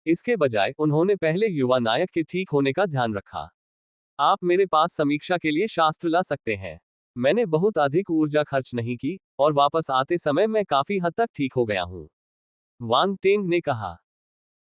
[SPEAKER 1] इसके बजाय उन्होंने पहले युवा नायक के ठीक होने का ध्यान रखा। आप मेरे पास समीक्षा के लिए शास्त्र ला सकते हैं। मैंने बहुत अधिक ऊर्जा खर्च नहीं की, और वापस आते समय मैं काफी हद तक ठीक हो गया हूं। वांग टेंग ने कहा।